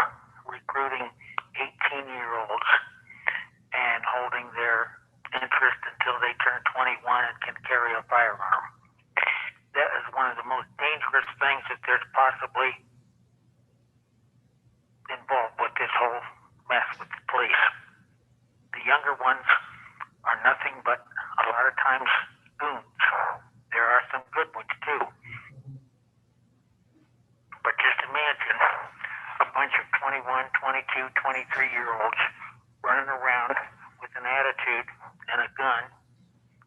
recruiting 18-year-olds and holding their interest until they turn 21 and can carry a firearm. That is one of the most dangerous things that there's possibly involved with this whole mess with the police. The younger ones are nothing but a lot of times goons. There are some good ones too. But just imagine a bunch of 21, 22, 23-year-olds running around with an attitude and a gun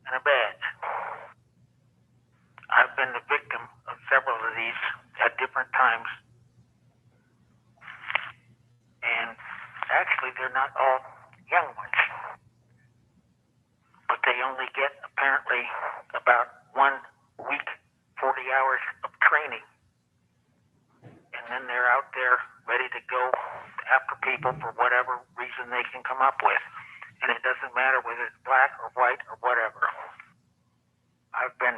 and a badge. I've been the victim of several of these at different times. And actually, they're not all young ones. But they only get, apparently, about 1 week, 40 hours of training. And then they're out there ready to go after people for whatever reason they can come up with. And it doesn't matter whether it's black or white or whatever. I've been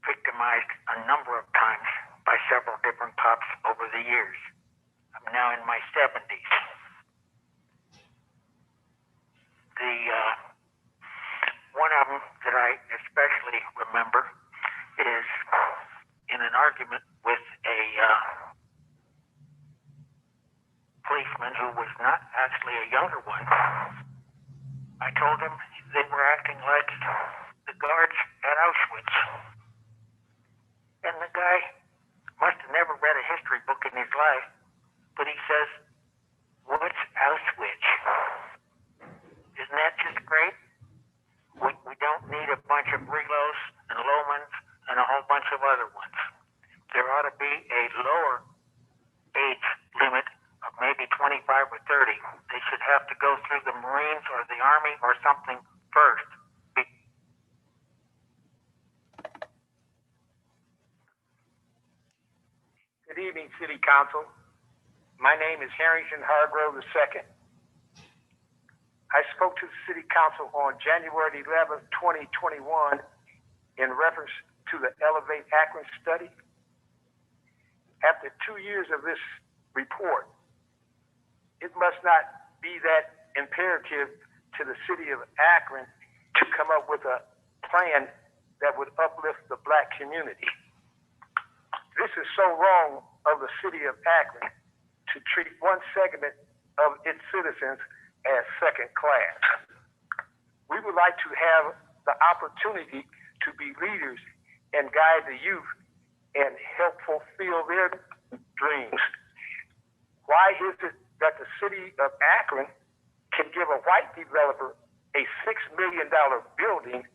victimized a number of times by several different cops over the years. I'm now in my 70s. One of them that I especially remember is in an argument with a policeman who was not actually a younger one. I told him they were acting like the guards at Auschwitz. And the guy must have never read a history book in his life, but he says, "What's Auschwitz? Isn't that just great? We don't need a bunch of Rilos and Lomans and a whole bunch of other ones. There ought to be a lower age limit of maybe 25 or 30. They should have to go through the Marines or the Army or something first." Good evening, City Council. My name is Harrington Hargrove II. I spoke to the City Council on January 11, 2021 in reference to the Elevate Akron study. After 2 years of this report, it must not be that imperative to the city of Akron to come up with a plan that would uplift the black community. This is so wrong of the city of Akron to treat one segment of its citizens as second class. We would like to have the opportunity to be leaders and guide the youth and help fulfill their dreams. Why is it that the city of Akron can give a white developer a $6 million building,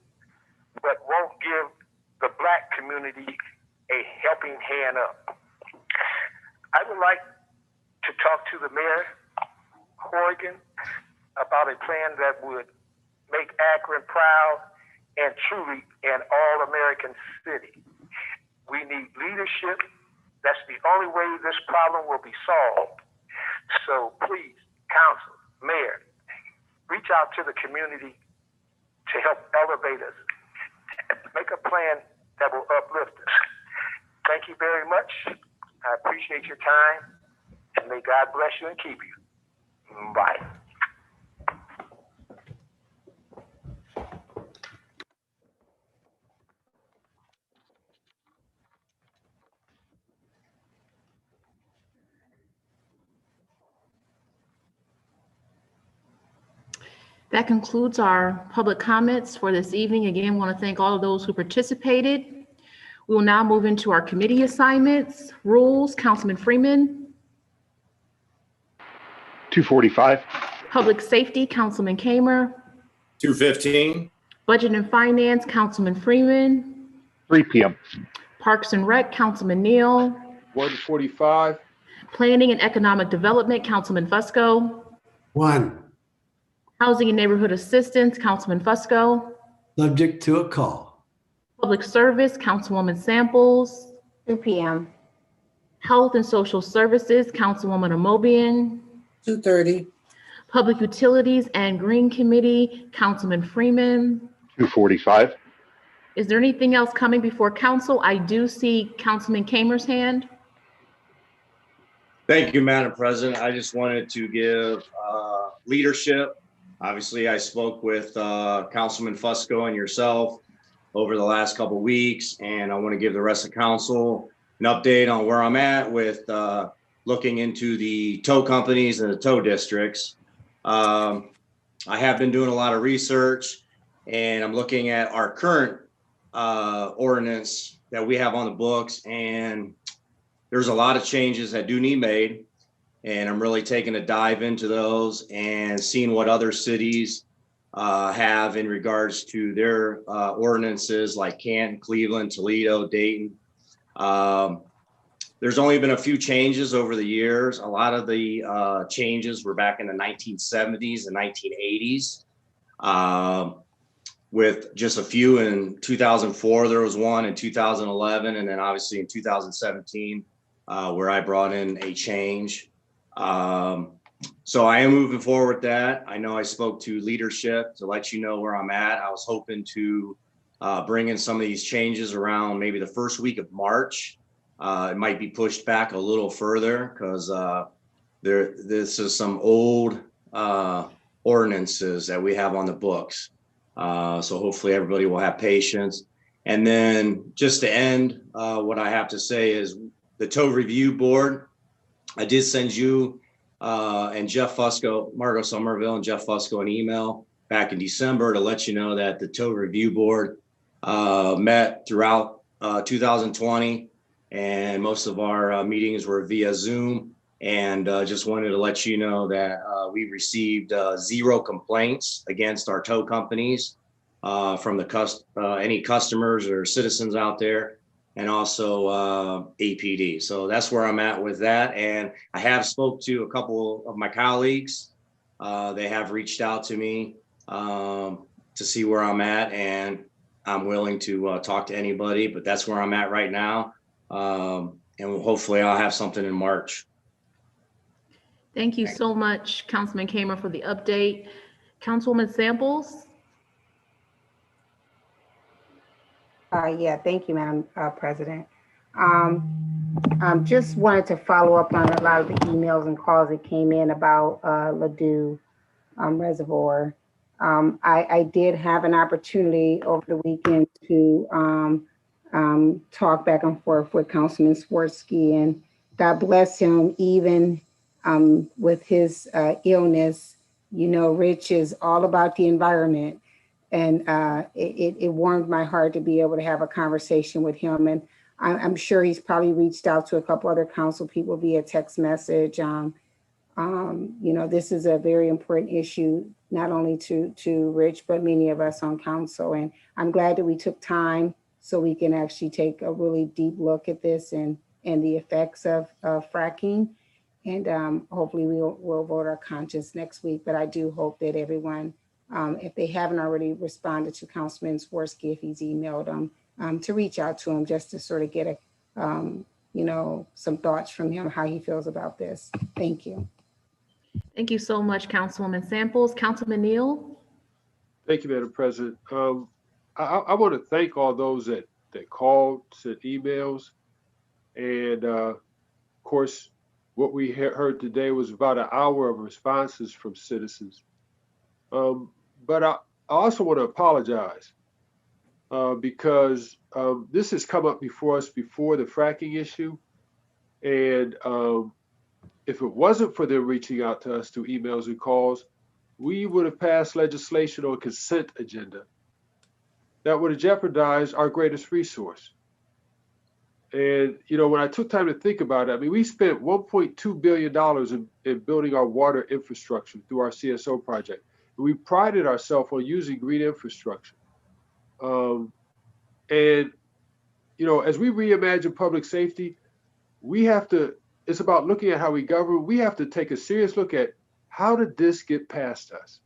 but won't give the black community a helping hand up? I would like to talk to the mayor, Horgan, about a plan that would make Akron proud and truly an all-American city. We need leadership. That's the only way this problem will be solved. So please, council, mayor, reach out to the community help elevate us, and make a plan that will uplift us. Thank you very much. I appreciate your time, and may God bless you and keep you. Bye. That concludes our public comments for this evening. Again, want to thank all of those who participated. We will now move into our committee assignments. Rules, Councilman Freeman. 245. Public Safety, Councilman Kamer. 215. Budget and Finance, Councilman Freeman. 3 p.m. Parks and Rec, Councilman Neal. 145. Planning and Economic Development, Councilman Fusco. 1, Housing and Neighborhood Assistance, Councilman Fusco. subject to a call. Public Service, Councilwoman Samples. 2 p.m. Health and Social Services, Councilwoman Amobian. 2:30. Public Utilities and Green Committee, Councilman Freeman. 245. Is there anything else coming before council? I do see Councilman Kamer's hand. Thank you, Madam President. I just wanted to give leadership. Obviously, I spoke with Councilman Fusco and yourself over the last couple of weeks, and I want to give the rest of council an update on where I'm at with looking into the tow companies and the tow districts. I have been doing a lot of research, and I'm looking at our current ordinance that we have on the books, and there's a lot of changes that do need made, and I'm really taking a dive into those and seeing what other cities have in regards to their ordinances, like Canton, Cleveland, Toledo, Dayton. There's only been a few changes over the years. A lot of the changes were back in the 1970s and 1980s. With just a few in 2004, there was one in 2011, and then obviously in 2017, where I brought in a change. So I am moving forward with that. I know I spoke to leadership to let you know where I'm at. I was hoping to bring in some of these changes around maybe the first week of March. It might be pushed back a little further because this is some old ordinances that we have on the books. So hopefully everybody will have patience. And then just to end, what I have to say is the tow review board. I did send you and Jeff Fusco, Margot Somerville and Jeff Fusco an email back in December to let you know that the tow review board met throughout 2020, and most of our meetings were via Zoom. And just wanted to let you know that we received 0 complaints against our tow companies from any customers or citizens out there, and also APD. So that's where I'm at with that. And I have spoke to a couple of my colleagues. They have reached out to me to see where I'm at, and I'm willing to talk to anybody, but that's where I'm at right now. And hopefully I'll have something in March. Thank you so much, Councilman Kamer, for the update. Councilwoman Samples. Yeah, thank you, Madam President. Just wanted to follow up on a lot of the emails and calls that came in about Ladue Reservoir. I did have an opportunity over the weekend to talk back and forth with Councilman Swirsky, and God bless him, even with his illness. You know, Rich is all about the environment. And it warmed my heart to be able to have a conversation with him. And I'm sure he's probably reached out to a couple other council people via text message. You know, this is a very important issue, not only to Rich, but many of us on council. And I'm glad that we took time so we can actually take a really deep look at this and the effects of fracking. And hopefully we'll vote our conscience next week. But I do hope that everyone, if they haven't already responded to Councilman Swirsky, if he's emailed them, to reach out to him just to sort of get you know, some thoughts from him, how he feels about this. Thank you. Thank you so much, Councilwoman Samples. Councilman Neal. Thank you, Madam President. I want to thank all those that called, sent emails, and of course, what we heard today was about an hour of responses from citizens. But I also want to apologize because this has come up before us before the fracking issue, and if it wasn't for them reaching out to us through emails and calls, we would have passed legislation on consent agenda that would have jeopardized our greatest resource. And, you know, when I took time to think about it, I mean, we spent $1.2 billion in building our water infrastructure through our CSO project. And we prided ourselves on using green infrastructure. And, you know, as we reimagine public safety, we have to, it's about looking at how we govern. We have to take a serious look at how did this get past us?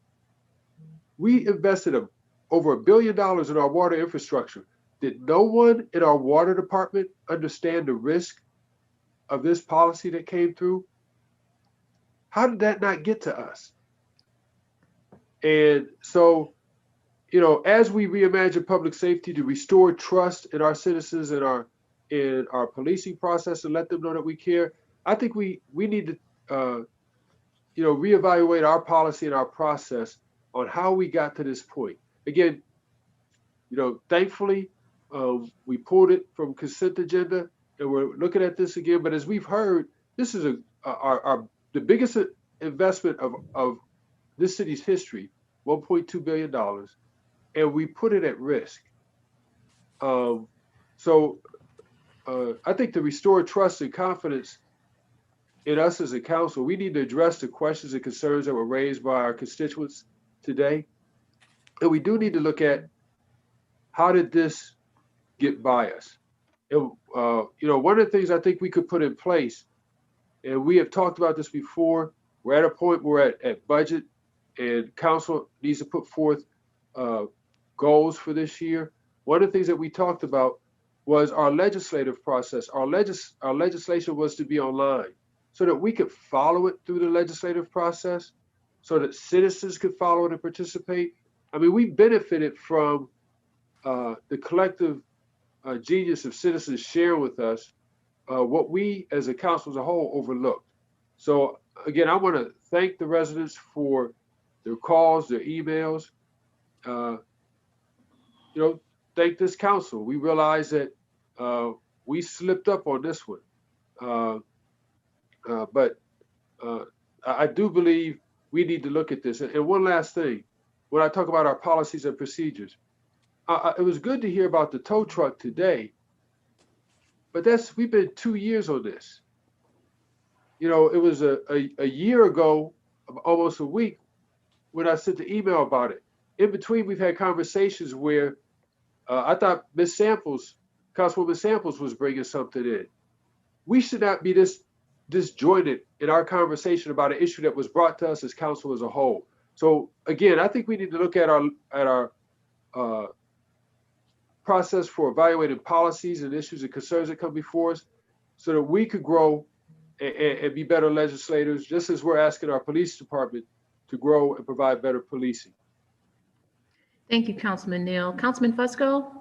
We invested over $1 billion in our water infrastructure. Did no one in our water department understand the risk of this policy that came through? How did that not get to us? And so, you know, as we reimagine public safety to restore trust in our citizens and in our policing process and let them know that we care, I think we need to, you know, reevaluate our policy and our process on how we got to this point. Again, you know, thankfully, we pulled it from consent agenda and we're looking at this again. But as we've heard, this is the biggest investment of this city's history, $1.2 billion, and we put it at risk. So I think to restore trust and confidence in us as a council, we need to address the questions and concerns that were raised by our constituents today. And we do need to look at how did this get by us? And, you know, one of the things I think we could put in place, and we have talked about this before, we're at a point where at budget and council needs to put forth goals for this year. One of the things that we talked about was our legislative process. Our legislation was to be online so that we could follow it through the legislative process, so that citizens could follow it and participate. I mean, we benefited from the collective genius of citizens share with us what we as a council as a whole overlooked. So again, I want to thank the residents for their calls, their emails. You know, thank this council. We realize that we slipped up on this one. But I do believe we need to look at this. And one last thing, when I talk about our policies and procedures, it was good to hear about the tow truck today, but we've been 2 years on this. You know, it was a year ago, almost a week, when I sent the email about it. In between, we've had conversations where I thought Ms. Samples, Councilwoman Samples, was bringing something in. We should not be this disjointed in our conversation about an issue that was brought to us as council as a whole. So again, I think we need to look at our process for evaluating policies and issues and concerns that come before us so that we could grow and be better legislators, just as we're asking our police department to grow and provide better policing. Thank you, Councilman Neal. Councilman Fusco?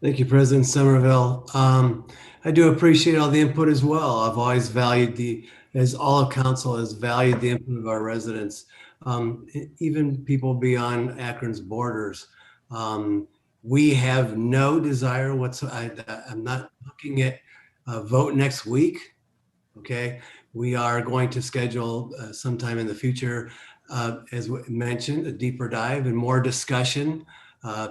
Thank you, President Somerville. I do appreciate all the input as well. I've always valued as all of council has valued the input of our residents, even people beyond Akron's borders. We have no desire whatsoever. I'm not looking at a vote next week. Okay, we are going to schedule sometime in the future, as mentioned, a deeper dive and more discussion.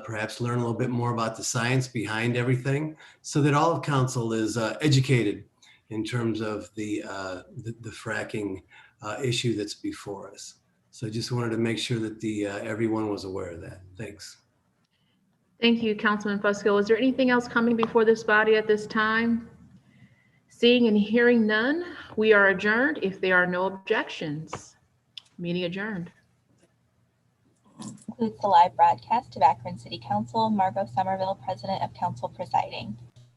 Perhaps learn a little bit more about the science behind everything, so that all of council is educated in terms of the fracking issue that's before us. So I just wanted to make sure that everyone was aware of that. Thanks. Thank you, Councilman Fusco. Is there anything else coming before this body at this time? Seeing and hearing none, we are adjourned if there are no objections. Meeting adjourned. Concludes the live broadcast of Akron City Council. Margot Somerville, President of Council, presiding.